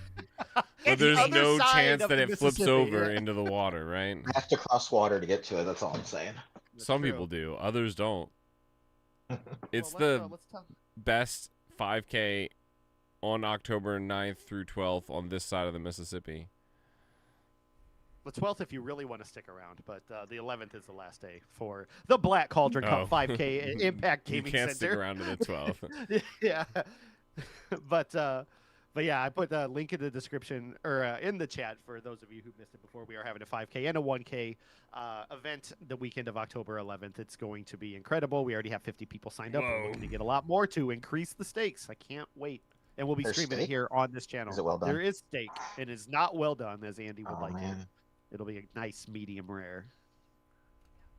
But there's other no side chance of that the it flips Mississippi, over yeah. into the water, right? I have to cross water to get to it. That's all I'm saying. Some true. people do. Others don't. It's Well, the let's talk. best 5K on October 9th through 12th on this side of the Mississippi. The 12th if you really want to stick around, but the 11th is the last day for the Black Cauldron Cup 5K at Impact Gaming You can't Center. stick around to the 12th. Yeah. But yeah, I put the link in the description or in the chat for those of you who missed it before. We are having a 5K and a 1K event the weekend of October 11th. It's going to be incredible. We already have 50 people signed up. We're looking to get a lot more to increase the stakes. I can't wait. And we'll be There's streaming it steak? here on this channel. Is it well done? There is steak. It is not well done, as Andy would Oh, like it. man. It'll be a nice medium rare.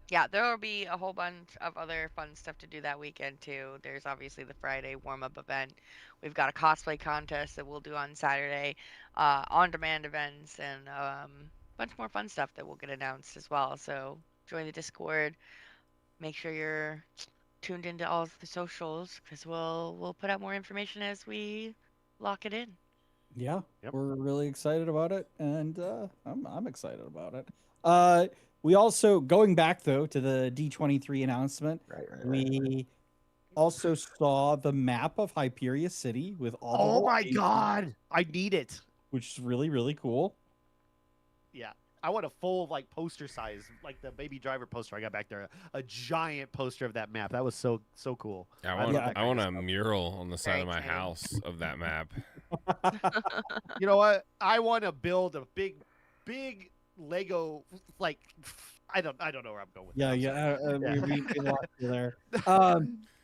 Yeah, there will be a whole bunch of other fun stuff to do that weekend too. There's obviously the Friday warm-up event. We've got a cosplay contest that we'll do on Saturday, on-demand events, and a bunch more fun stuff that will get announced as well. So join the Discord. Make sure you're tuned into all of the socials because we'll put out more information as we lock it in. Yeah, Yep. we're really excited about it, and I'm excited about it. We also, going back though to the D23 announcement, we also saw the map of Hyperia City with all. Oh the my locations, god, I need it. Which is really, really cool. Yeah, I want a full like poster size, like the Baby Driver poster I got back there, a giant poster of that map. That was so cool. I want a mural on the side Very of my exciting. house of that map. You know what? I want to build a big Lego like I don't know where I'm going with Yeah, that. yeah, we lost you there.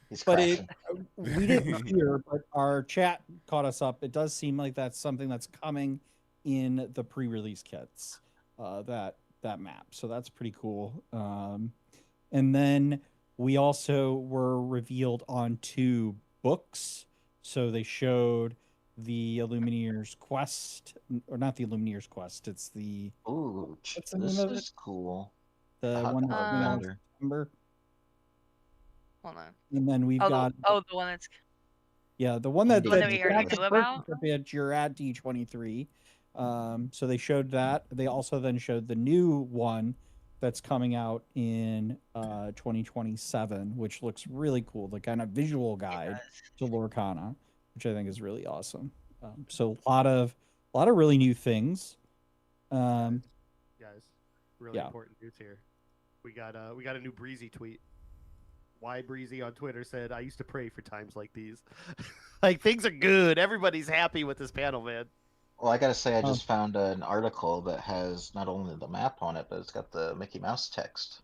He's But crashing. we didn't hear, but our chat caught us up. It does seem like that's something that's coming in the pre-release kits, that map. So that's pretty cool. And then we also were revealed on 2 books. So they showed the Illumineers Quest, or not the Illumineers Quest. It's the Ooh, what's the this name of it? is cool. The hot one dog that's coming out in calendar. September. Hold on. And then we've got the one that's yeah, the one that, The one that we already knew about? You're at D23. So they showed that. They also then showed the new one that's coming out in 2027, which looks really cool. The kind of visual guide to Lorcana, which I think is really awesome. So a lot of really new things. Guys, really Yeah. important news here. We got a new Breezy tweet. Why Breezy on Twitter said, "I used to pray for times like these." Like things are good. Everybody's happy with this panel, man. Well, I gotta say, I just found an article that has not only the map on it, but it's got the Mickey Mouse text.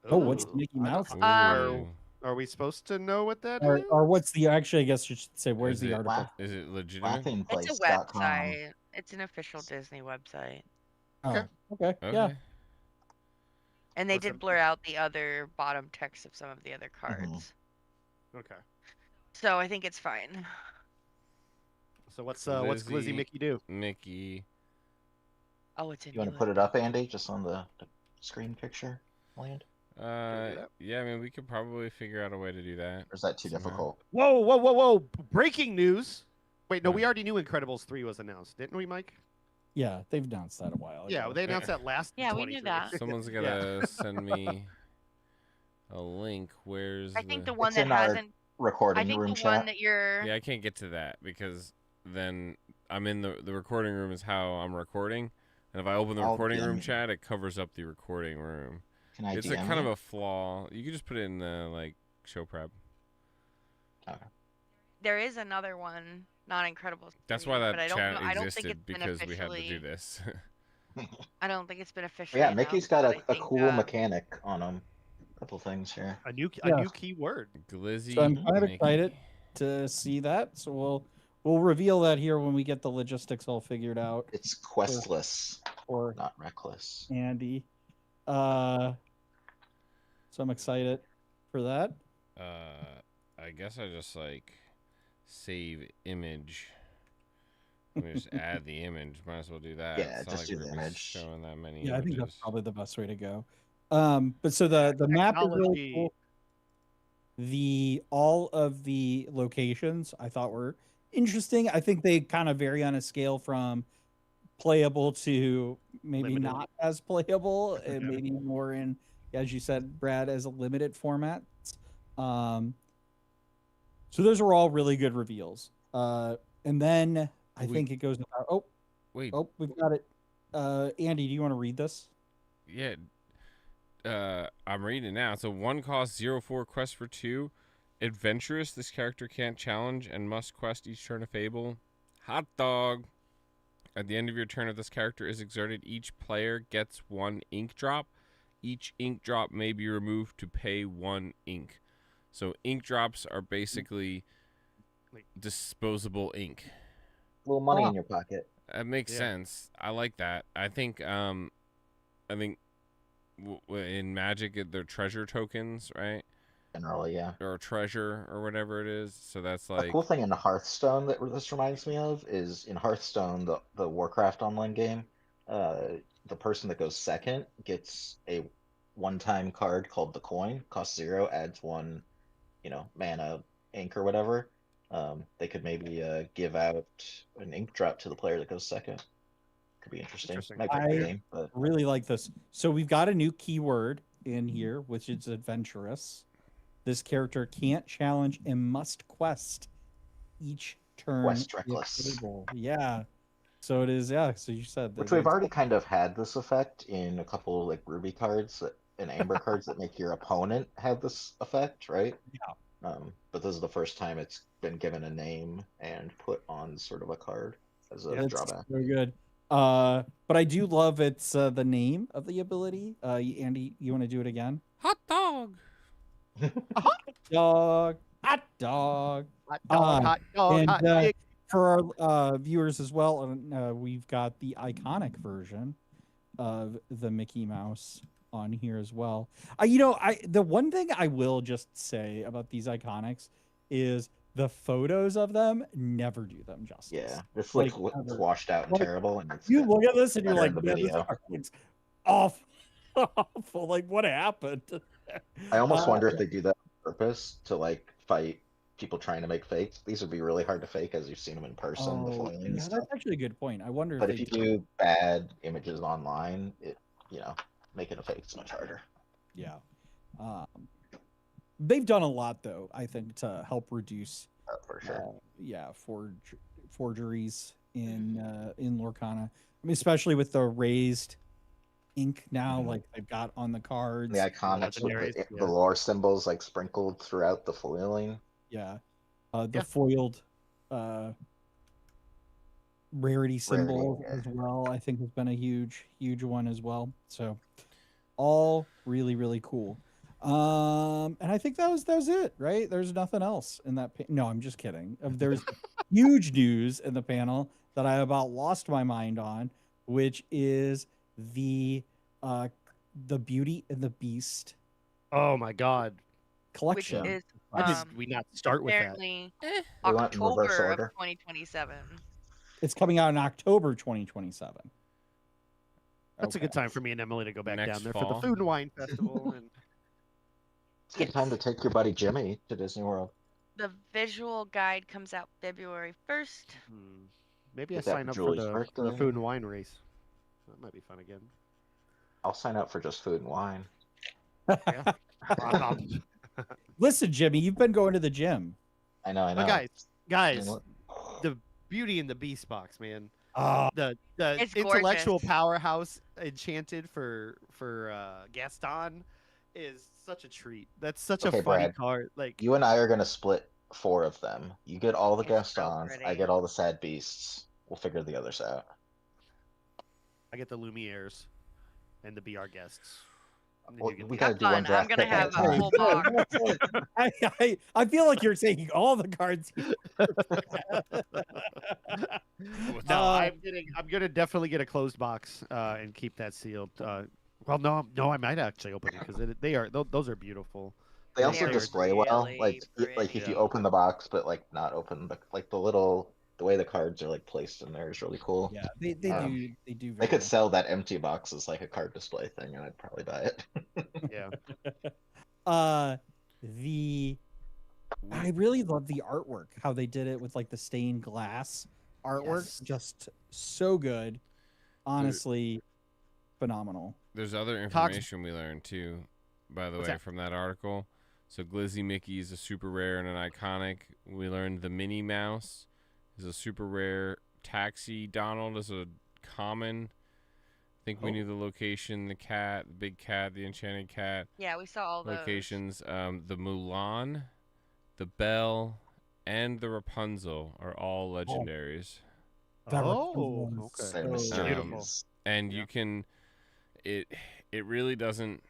Oh, what's Ooh, Mickey I don't- Mouse? Are we supposed to know what that Or, is? or what's the actually? I guess you should say where's Is the it- article? Is it legitimate? It's a website. It's an official Disney website. Oh, okay, yeah. And they did blur out the other bottom text of some of the other cards. Okay. So I think it's fine. So what's Glizzy Mickey do? Mickey. Oh, it's in. You want to put it up, Andy, just on the screen picture, land? Yeah, I mean, we could probably figure out a way to do that. Or is that too difficult? Whoa! Breaking news! Wait, no, we already knew Incredibles 3 was announced, didn't we, Mike? Yeah, they've announced that a while ago. Yeah, they announced that last. Yeah, we knew that. Someone's gotta send me a link. Where's I think the It's one that in our hasn't. recording I think room the chat. one that you're. Yeah, I can't get to that because then I'm in the recording room is how I'm recording, and if I open the I'll recording room DM you. chat, it covers up the recording room. Can I It's DM kind of you? a flaw. You could just put it in the like show prep. Okay. There is another one, not Incredibles. That's 3, why but that I don't chat know, I don't think existed it's been because we had to officially. do this. I don't think it's been officially. Yeah, Mickey's got announced, a but I think, cool mechanic on him. A couple things here. A new keyword. Glizzy. So I'm kind of Mickey. excited to see that. So we'll reveal that here when we get the logistics all figured out. It's questless, or not reckless. Andy. So I'm excited for that. I guess I just like save image. Let me just add the image. Might as well do that. Yeah, It's not just like do we're the gonna be image. showing that many Yeah, I think that's images. probably the best way to go. But so the map is really Technology. cool. All of the locations I thought were interesting. I think they kind of vary on a scale from playable to maybe Limited. not as playable, and maybe more in, as you said, Brad, as a limited format. So those are all really good reveals. And then I think it goes about. Wait. Oh, we've got it. Andy, do you want to read this? Yeah. I'm reading it now. So 1 cost 0-4 quest for 2. Adventurous. This character can't challenge and must quest each turn of Fable. Hot dog. At the end of your turn, if this character is exerted, each player gets 1 ink drop. Each ink drop may be removed to pay 1 ink. So ink drops are basically disposable ink. A little money in your pocket. That makes sense. I like that. I think in Magic they're treasure tokens, right? Generally, yeah. Or treasure or whatever it is. So that's like A cool thing in Hearthstone that this reminds me of is in Hearthstone, the Warcraft online game, the person that goes second gets a one-time card called the Coin, costs 0, adds 1, mana, ink or whatever. They could maybe give out an ink drop to the player that goes second. Could be interesting. Might be a good game, but really like this. So we've got a new keyword in here, which is adventurous. This character can't challenge and must quest each turn. Quest reckless. Yeah. So it is, yeah. So you said that. Which we've already kind of had this effect in a couple of like Ruby cards and Amber cards that make your opponent have this effect, right? Yeah. But this is the first time it's been given a name and put on sort of a card as a drawback. Very good. But I do love it's the name of the ability. Andy, you want to do it again? Hot dog. Hot dog. Hot dog. Hot dog. Hot dog. And hot pig. for our viewers as well, we've got the iconic version of the Mickey Mouse on here as well. The one thing I will just say about these iconics is the photos of them never do them justice. Yeah, it's like washed out and terrible. And you look at this and you're like, the man, this video. looks awful. Awful. Like, what happened? I almost wonder if they do that on purpose to like fight people trying to make fakes. These would be really hard to fake as you've seen them in person. The foiling and stuff. That's actually a good point. I wonder But if if you do bad images online, making a fake is much harder. Yeah. They've done a lot though, I think, to help reduce for sure. Forgeries in Lorcana. I mean, especially with the raised ink now, like they've got on the cards. The iconics with the lore symbols like sprinkled throughout the foiling. Yeah. The foiled rarity symbol as well, I think has been a huge one as well. So all really, really cool. And I think that was it, right? There's nothing else in that. No, I'm just kidding. There's huge news in the panel that I about lost my mind on, which is the Beauty and the Beast. Oh my God. collection. Which is Why did we not start with that? apparently We went in reverse October of order. 2027. It's coming out in October 2027. That's a good time for me and Emily to go back Next down there for fall. the Food and Wine Festival. And It's a good time to take your buddy Jimmy to Disney World. The visual guide comes out February 1st. maybe I Is that sign up for Julie's the birthday? Food and Wine race. That might be fun again. I'll sign up for just food and wine. Listen, Jimmy, you've been going to the gym. I know. But guys, You know the Beauty and the Beast box, man. Oh, The It's intellectual gorgeous. powerhouse enchanted for Gaston is such a treat. That's such a Okay, funny Brad. card. Like You and I are gonna split 4 of them. You get all the It's so Gastons. I pretty. get all the sad beasts. We'll figure the others out. I get the Lumieres and the BR guests. And then Well, you get we the- gotta do one Fun. I'm draft gonna pick at a have a time. whole box. I feel like you're taking all the cards. No, I'm gonna definitely get a closed box and keep that sealed. Well, no, I might actually open it because those are beautiful. They also They're display well. really Like if you pretty. open the box, but like not open the way the cards are like placed in there is really cool. Yeah, they do. They do. They Very could sell that empty box as like a card display thing, and I'd probably buy it. Yeah. I really love the artwork. How they did it with like the stained glass artwork, Yes. just so good. Honestly, phenomenal. There's other Cox- information we learned too, by the What's way, that? from that article. So Glizzy Mickey is a super rare and an iconic. We learned the Minnie Mouse is a super rare. Taxi Donald is a common. I think we knew the location, the cat, the big cat, the enchanted cat. Yeah, we saw all those. Locations. The Mulan, the Belle, and the Rapunzel are all legendaries. That Oh, Rapunzel is okay. They're so- mysterious. And you can, it really doesn't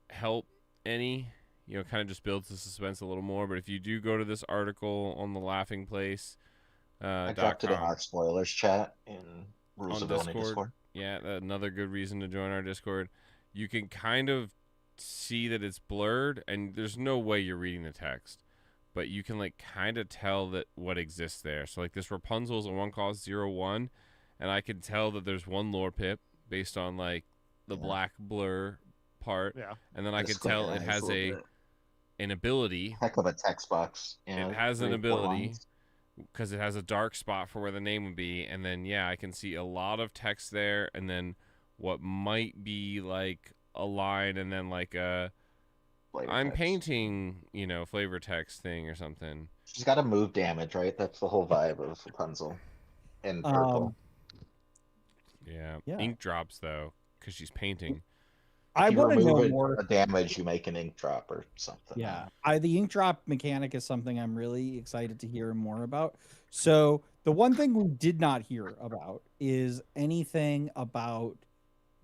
help any, kind of just builds the suspense a little more. But if you do go to this article on the Laughing Place, I dropped it in .com, our spoilers chat in Rules on of Villainy Discord. Discord. Yeah, another good reason to join our Discord. You can kind of see that it's blurred, and there's no way you're reading the text, but you can like kind of tell that what exists there. So like this Rapunzel is a 1-cost 0-1, and I can tell that there's one lore pip based on like the black blur part, Yeah. and then I Just can tell close it your eyes has a little bit. an ability. Heck of a text box. You know, It has an 3 or 4 ability. lines. Because it has a dark spot for where the name would be, and then I can see a lot of text there, and then what might be like a line, and then like a Flavor I'm text. painting, flavor text thing or something. She's got to move damage, right? That's the whole vibe of Rapunzel. And purple. Yeah. Yeah. Ink drops though, because she's painting. I If you want to know remove more. a damage, you make an ink drop or something. Yeah, the ink drop mechanic is something I'm really excited to hear more about. So the one thing we did not hear about is anything about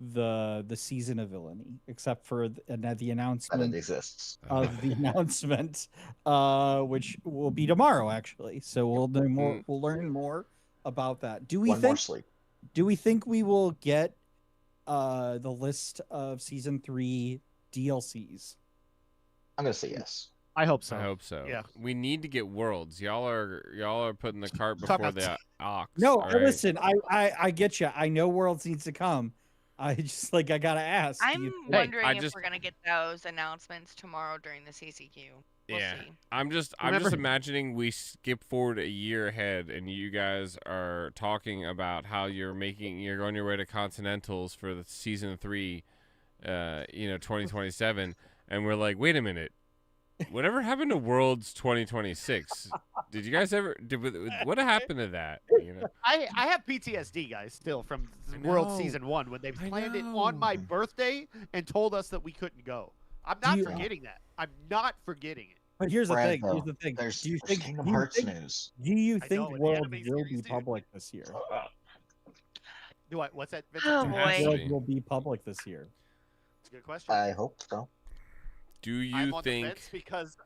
the season of villainy, except for the That it announcement exists. of the announcement, which will be tomorrow actually. So we'll know more. We'll learn more about that. Do we One more think? sleep. Do we think we will get the list of season 3 DLCs? I'm gonna say yes. I hope so. I hope so. Yeah. We need to get worlds. Y'all are putting the cart Talk before about- the ox. No, all right? listen, I get you. I know Worlds needs to come. I just I gotta ask. do I'm you- wondering I if just- we're gonna get those announcements tomorrow during the CCQ. We'll Yeah. see. I'm just Remember- imagining we skip forward a year ahead, and you guys are talking about how you're on your way to Continentals for the season 3, 2027, and we're like, wait a minute, whatever happened to Worlds 2026? Did you guys ever? What happened to that? I have PTSD, guys, still from I World know. Season 1 when they I planned it on my know. birthday and told us that we couldn't go. I'm Do not you- forgetting that. I'm not forgetting it. But here's the Brad, thing. though, Here's the thing. There's, Do you there's think? Kingdom do you Hearts think- news. Do you I think know, and the Worlds anime will be series, dude. public this year? Do I? What's that? Oh, Vincent? boy. Worlds will be public this year. That's a good question. I hope so. Do you I'm on the think fence because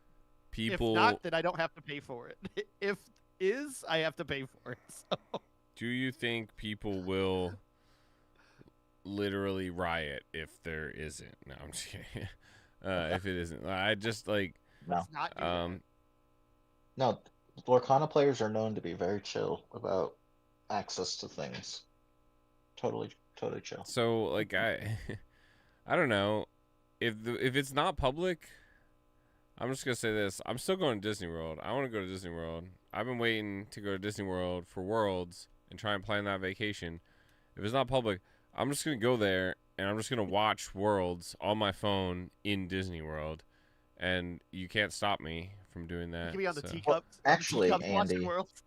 people? if not, then I don't have to pay for it. If is, I have to pay for it. So. Do you think people will literally riot if there isn't? No, I'm just kidding. If it isn't, I just No. Let's not do that. No, Lorcana players are known to be very chill about access to things. Totally chill. So like I don't know if it's not public. I'm just gonna say this. I'm still going to Disney World. I want to go to Disney World. I've been waiting to go to Disney World for Worlds and try and plan that vacation. If it's not public, I'm just gonna go there and I'm just gonna watch Worlds on my phone in Disney World, and you can't stop me from doing that. You can be on the so. teacups. Actually, teacups watching Andy, Worlds.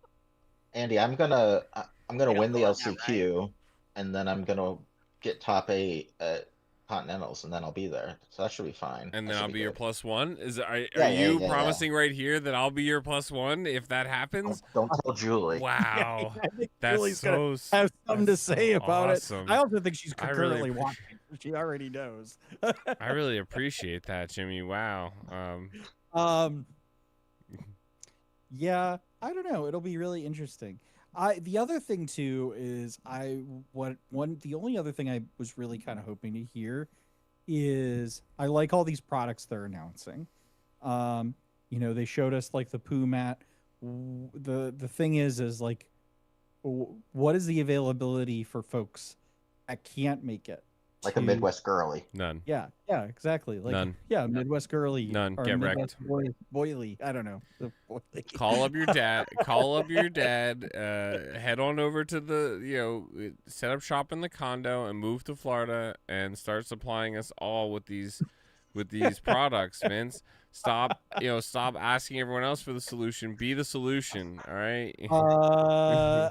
Andy, I'm gonna win the go on that LCQ, and then I'm gonna get top 8 at Continentals, and then I'll be there. So that should be fine. And That then should I'll be your good. +1. Are Yeah, you yeah. promising right here that I'll be your +1 if that happens? Don't tell Julie. Wow, I think that's Julie's so gonna have something to say about awesome. it. I also think she's I really concurrently watching. She already knows. I really appreciate that, Jimmy. Wow. Yeah, I don't know. It'll be really interesting. The other thing too is the only other thing I was really kind of hoping to hear is I like all these products they're announcing. They showed us like the poo mat. The thing is like, what is the availability for folks that can't make it? Like a Midwest girly. None. Yeah, exactly. Like, None. Yeah, Midwest girly. None. Or Get Midwest wrecked. Boily. I don't know. The boily. Call up your dad. Head on over to the set up shop in the condo and move to Florida and start supplying us all with these products, Vince. Stop asking everyone else for the solution. Be the solution. All right.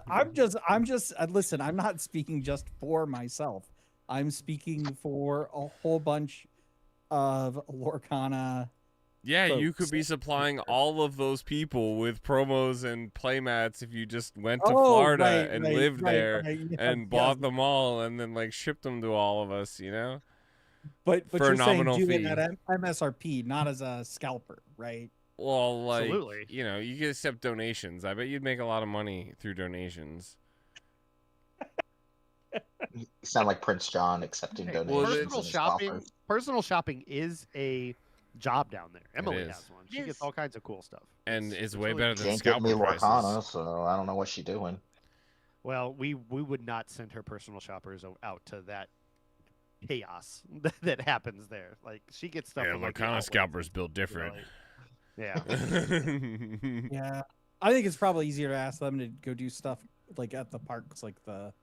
I'm just listen, I'm not speaking just for myself. I'm speaking for a whole bunch of Lorcana. Yeah, folks. you could be supplying all of those people with promos and playmats if you just went to Florida and lived there and bought them all and then like shipped them to all of us, But for you're a nominal saying do fee. it at MSRP, not as a scalper, right? Well, like, Absolutely. you could accept donations. I bet you'd make a lot of money through donations. You sound like Prince John accepting donations. Personal shopping is a job down there. Emily is. has one. She gets all kinds of cool stuff. And it's way really better cool. than Can't get me scalper prices. Lorcana, so I don't know what she's doing. Well, we would not send her personal shoppers out to that chaos that happens there. Like she gets stuff. Yeah, from, like, the Lorcana outlets, scalpers build different. Yeah. Yeah. I think it's probably easier to ask them to go do stuff like at the parks, like the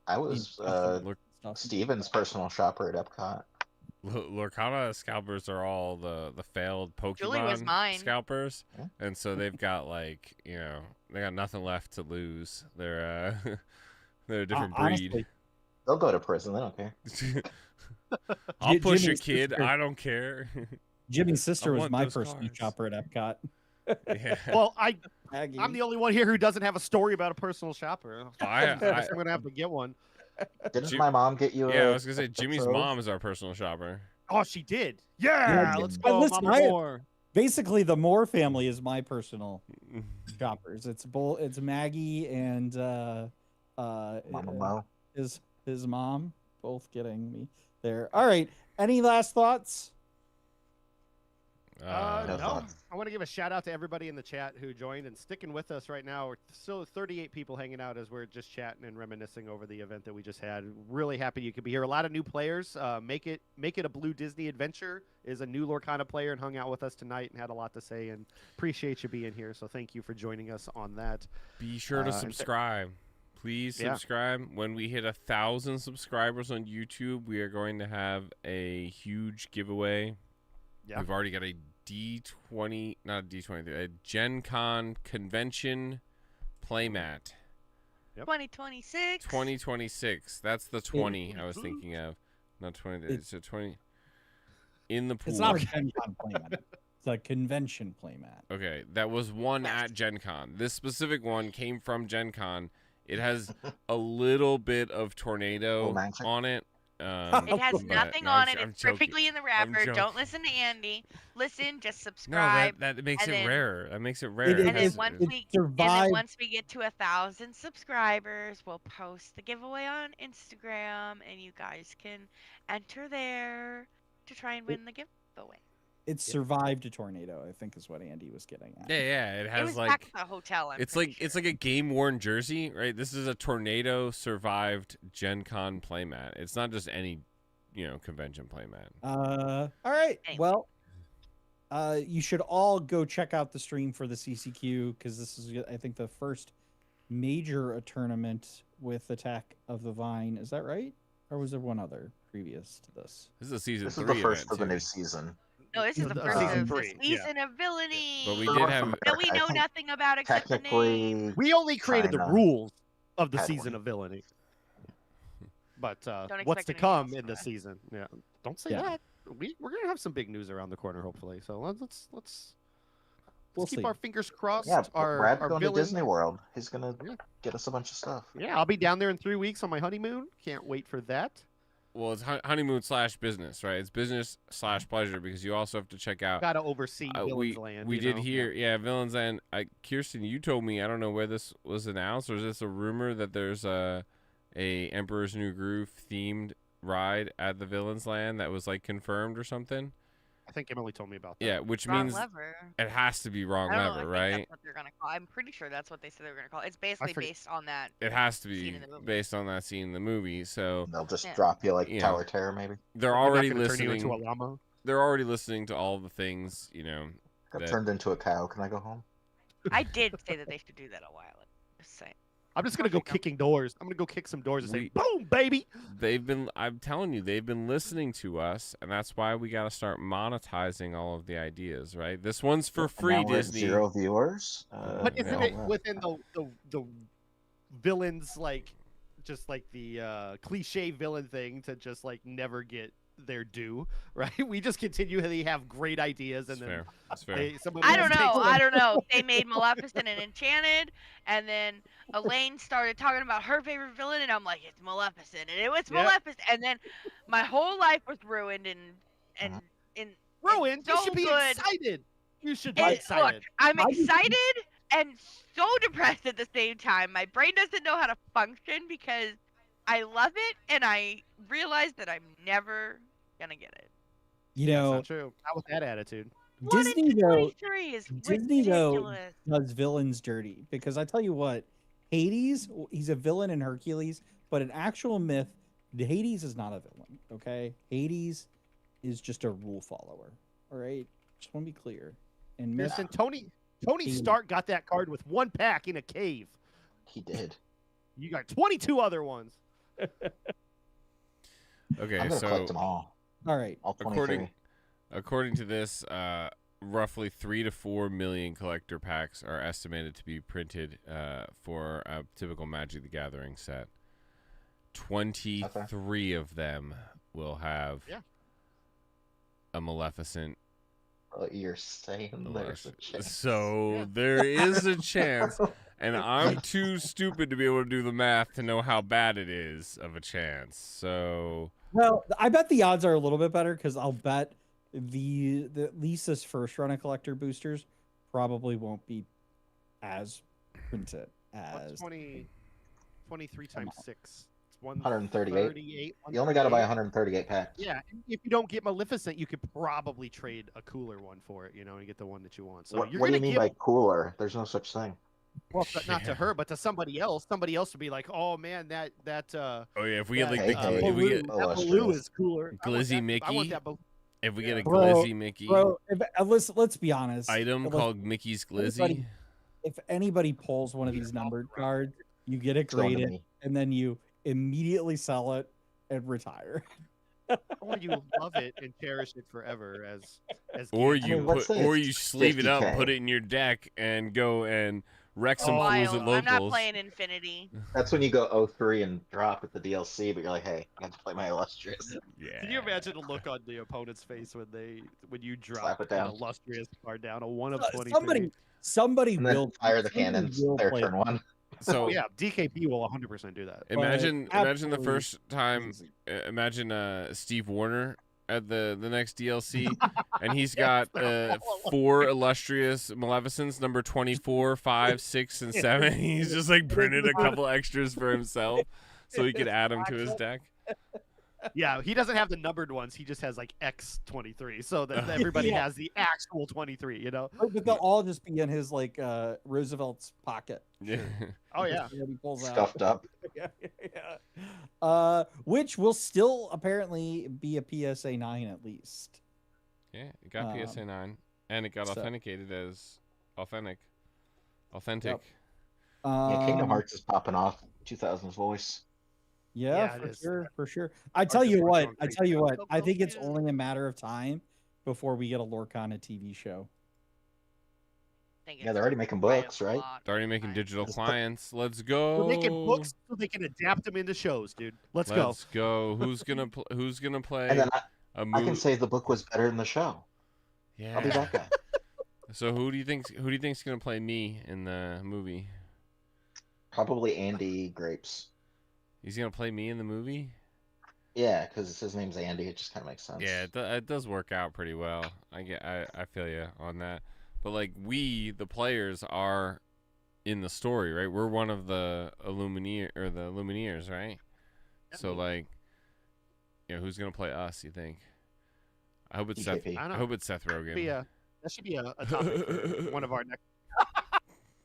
I was Steven's personal shopper at Epcot. Lorcana scalpers are all the failed Julie was Pokemon mine. scalpers, and so they've got like they got nothing left to lose. They're a different breed. Honestly, They'll go to prison. They don't care. I'll push a Jimmy's kid. sister- I don't care. Jimmy's sister I was want my those personal cards. shopper at Epcot. Yeah. Well, Aggie. I'm the only one here who doesn't have a story about a personal shopper. I guess I'm gonna have to get one. Didn't my mom get you? Yeah, I a was gonna say Jimmy's Trove? mom is our personal shopper. Oh, she did. Yeah, let's go, Listen, Mama Moore. Basically, the Moore family is my personal shoppers. It's Maggie and Mama Mo. his mom, both getting me there. All right. Any last thoughts? No. I want to give a shout out to everybody in the chat who joined and sticking with us right now. We're still 38 people hanging out as we're just chatting and reminiscing over the event that we just had. Really happy you could be here. A lot of new players. Make it a Blue Disney Adventure is a new Lorcana player and hung out with us tonight and had a lot to say, and appreciate you being here. So thank you for joining us on that. Be sure to subscribe. Please subscribe. When we hit 1,000 subscribers on YouTube, we are going to have a huge giveaway. Yeah. We've already got a D20, not a D23, a Gen Con convention playmat. Yep. 2026. 2026. That's the 20 I was thinking of. Not 20. It's a 20. In the pool. It's not a Gen Con playmat. It's a convention playmat. Okay, that was one at Gen Con. This specific one came from Gen Con. It has a little bit of tornado on it. It has nothing on it. It's perfectly in the wrapper. Don't listen to Andy. Listen, just subscribe. No, that makes it rarer. That makes it rare. And then once we get to 1,000 subscribers, we'll post the giveaway on Instagram, and you guys can enter there to try and win the giveaway. It survived a tornado, I think is what Andy was getting at. Yeah. It It has was like back at the hotel. it's like a game worn jersey, right? This is a tornado survived Gen Con playmat. It's not just any, convention playmat. All right. Well, you should all go check out the stream for the CCQ because this is, I think, the first major tournament with Attack of the Vine. Is that right? Or was there one other previous to this? This is a season 3 This is the first event, of the too. new season. No, this is the first season of the 3, season of villainy. But we did have that we I know think nothing about except the name. Technically, We only created the China rules of the had season one. of villainy. But Don't what's expect to anything come else in from the us. season? Yeah, don't say Yeah. that. We're gonna have some big news around the corner, hopefully. So let's We'll keep see. our fingers crossed. Yeah, our Brad's going villain. to Disney World. He's gonna Yeah. get us a bunch of stuff. Yeah, I'll be down there in 3 weeks on my honeymoon. Can't wait for that. Well, it's honeymoon / business, right? It's business / pleasure because you also have to check out. Gotta oversee Villain's we Land. we you did know? hear, Villain's Land. Kirsten, you told me, I don't know where this was announced, or is this a rumor that there's a Emperor's New Groove themed ride at the Villain's Land that was like confirmed or something? I think Emily told me about that. Yeah, which Wrong means lever. it has to be wrong I don't know, lever, I think right? That's what they're gonna call. I'm pretty sure that's what they said they were gonna call it. It's basically forget- based on that. It has to scene be in the movie. based on that scene in the movie. So And they'll just Yeah. drop you like Yeah. Tower Terror, maybe. they're They're not already gonna turn you listening. into a llama. They're already listening to all the things, Got that- turned into a cow. Can I go home? I did say that they should do that a while ago. Just saying. I'm just gonna go Perfect. kicking doors. I'm gonna go kick some doors and say, We- "Boom, baby!" I'm telling you, they've been listening to us, and that's why we got to start monetizing all of the ideas, right? This one's for And free, now we're at Disney. 0 viewers. But isn't no, it within the villains just like the cliche villain thing to just like never get their due, right? We just continually have great ideas and That's then fair. That's fair. somebody I else don't takes know. them. I don't know. They made Maleficent and Enchanted, and then Elaine started talking about her favorite villain, and I'm like, it's Maleficent, and it was Yep. Maleficent, and then my whole life was ruined and Ruined. You so should be good. excited. You should be Look, excited. I'm excited and so depressed at the same time. My brain doesn't know how to function because I love it, and I realize that I'm never gonna get it. You That's know, not true. Not with that attitude. Disney though, 23 is Disney though ridiculous. does villains dirty because I tell you what, Hades, he's a villain in Hercules, but in actual myth, Hades is not a villain. Okay, Hades is just a rule follower. All right, just want to be clear. In myth, Listen, Tony He- Stark got that card with one pack in a cave. He did. You got 22 other ones. Okay, I'm gonna so collect them all. all right, All 23. according to this, roughly 3 to 4 million collector packs are estimated to be printed for a typical Magic the Gathering set. 23 of them will have Yeah. a Maleficent. You're saying there's a chance. So Yeah. there is a chance, and I'm too stupid to be able to do the math to know how bad it is of a chance. So well, I bet the odds are a little bit better because I'll bet the at least this first run of collector boosters probably won't be as printed What's as 23 times 6? It's 138. You only got to buy 138 packs. Yeah, and if you don't get Maleficent, you could probably trade a cooler one for it, and get the one that you want. So What, you're what do gonna you mean give, by cooler? There's no such thing. well, not to Yeah. her, but to somebody else. Somebody else would be like, "Oh man, that oh yeah, if we get that, like Hey, if we get that that's blue true. is cooler. I want Glizzy that- I Mickey? want that blue. if we get a Bro, Glizzy Mickey bro. Let's be honest. item If- called Mickey's Glizzy. anybody- If anybody pulls one of these numbered cards, you get it Show 'em to graded, me. and then you immediately sell it and retire. Or you love it and cherish it forever as Or candy. you mean, let's put, say or it's you sleeve it up, 50K. put it in your deck, and go and wreck some fools Wild. at I'm locals. not playing Infinity. That's when you go 03 and drop at the DLC, but you're like, hey, I have to play my illustrious. Yeah. Can you imagine the look on the opponent's face when you drop Slap it an down. illustrious card down, a 1 of 23? Somebody And then will fire the somebody cannons. will Their play turn it. 1. So Oh, yeah, DKP will 100% do that. imagine the absolutely first time. easy. Imagine Steve Warner at the next DLC, and he's got 4 illustrious Maleficents, number 24, 5, 6, and 7. He's just like printed a couple extras for himself so he could add them to his deck. Yeah, he doesn't have the numbered ones. He just has like X23, so that everybody has the actual 23. You know, but they'll all just be in his like Roosevelt's pocket. Yeah. Oh yeah, he pulls Stuffed out. up. Which will still apparently be a PSA 9 at least. Yeah, it got PSA 9, and it got authenticated as authentic. Yep. Yeah, Kingdom Hearts is popping off. 2000's voice. Yeah, for sure. I tell you what. I think it's only a matter of time before we get a Lorcana TV show. Yeah, they're already making books, right? They're already making digital clients. Let's go. They're making books so they can adapt them into shows, dude. Let's go. Let's go. Who's gonna play? And then I can say the book was better than the show. Yeah. I'll be that guy. So who do you think's gonna play me in the movie? Probably Andy Grapes. He's gonna play me in the movie? Yeah, because his name's Andy. It just kind of makes sense. Yeah, it does work out pretty well. I feel you on that. But like the players are in the story, right? We're one of the Lumineers, right? So like, who's gonna play us? You think? I hope it's Seth. I hope it's Seth Rogen. That should be a topic for one of our next.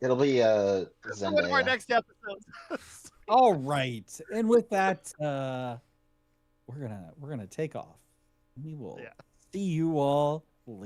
It'll be Zendaya. One of our next episodes. All right, and with that, we're gonna take off. We will see you all later.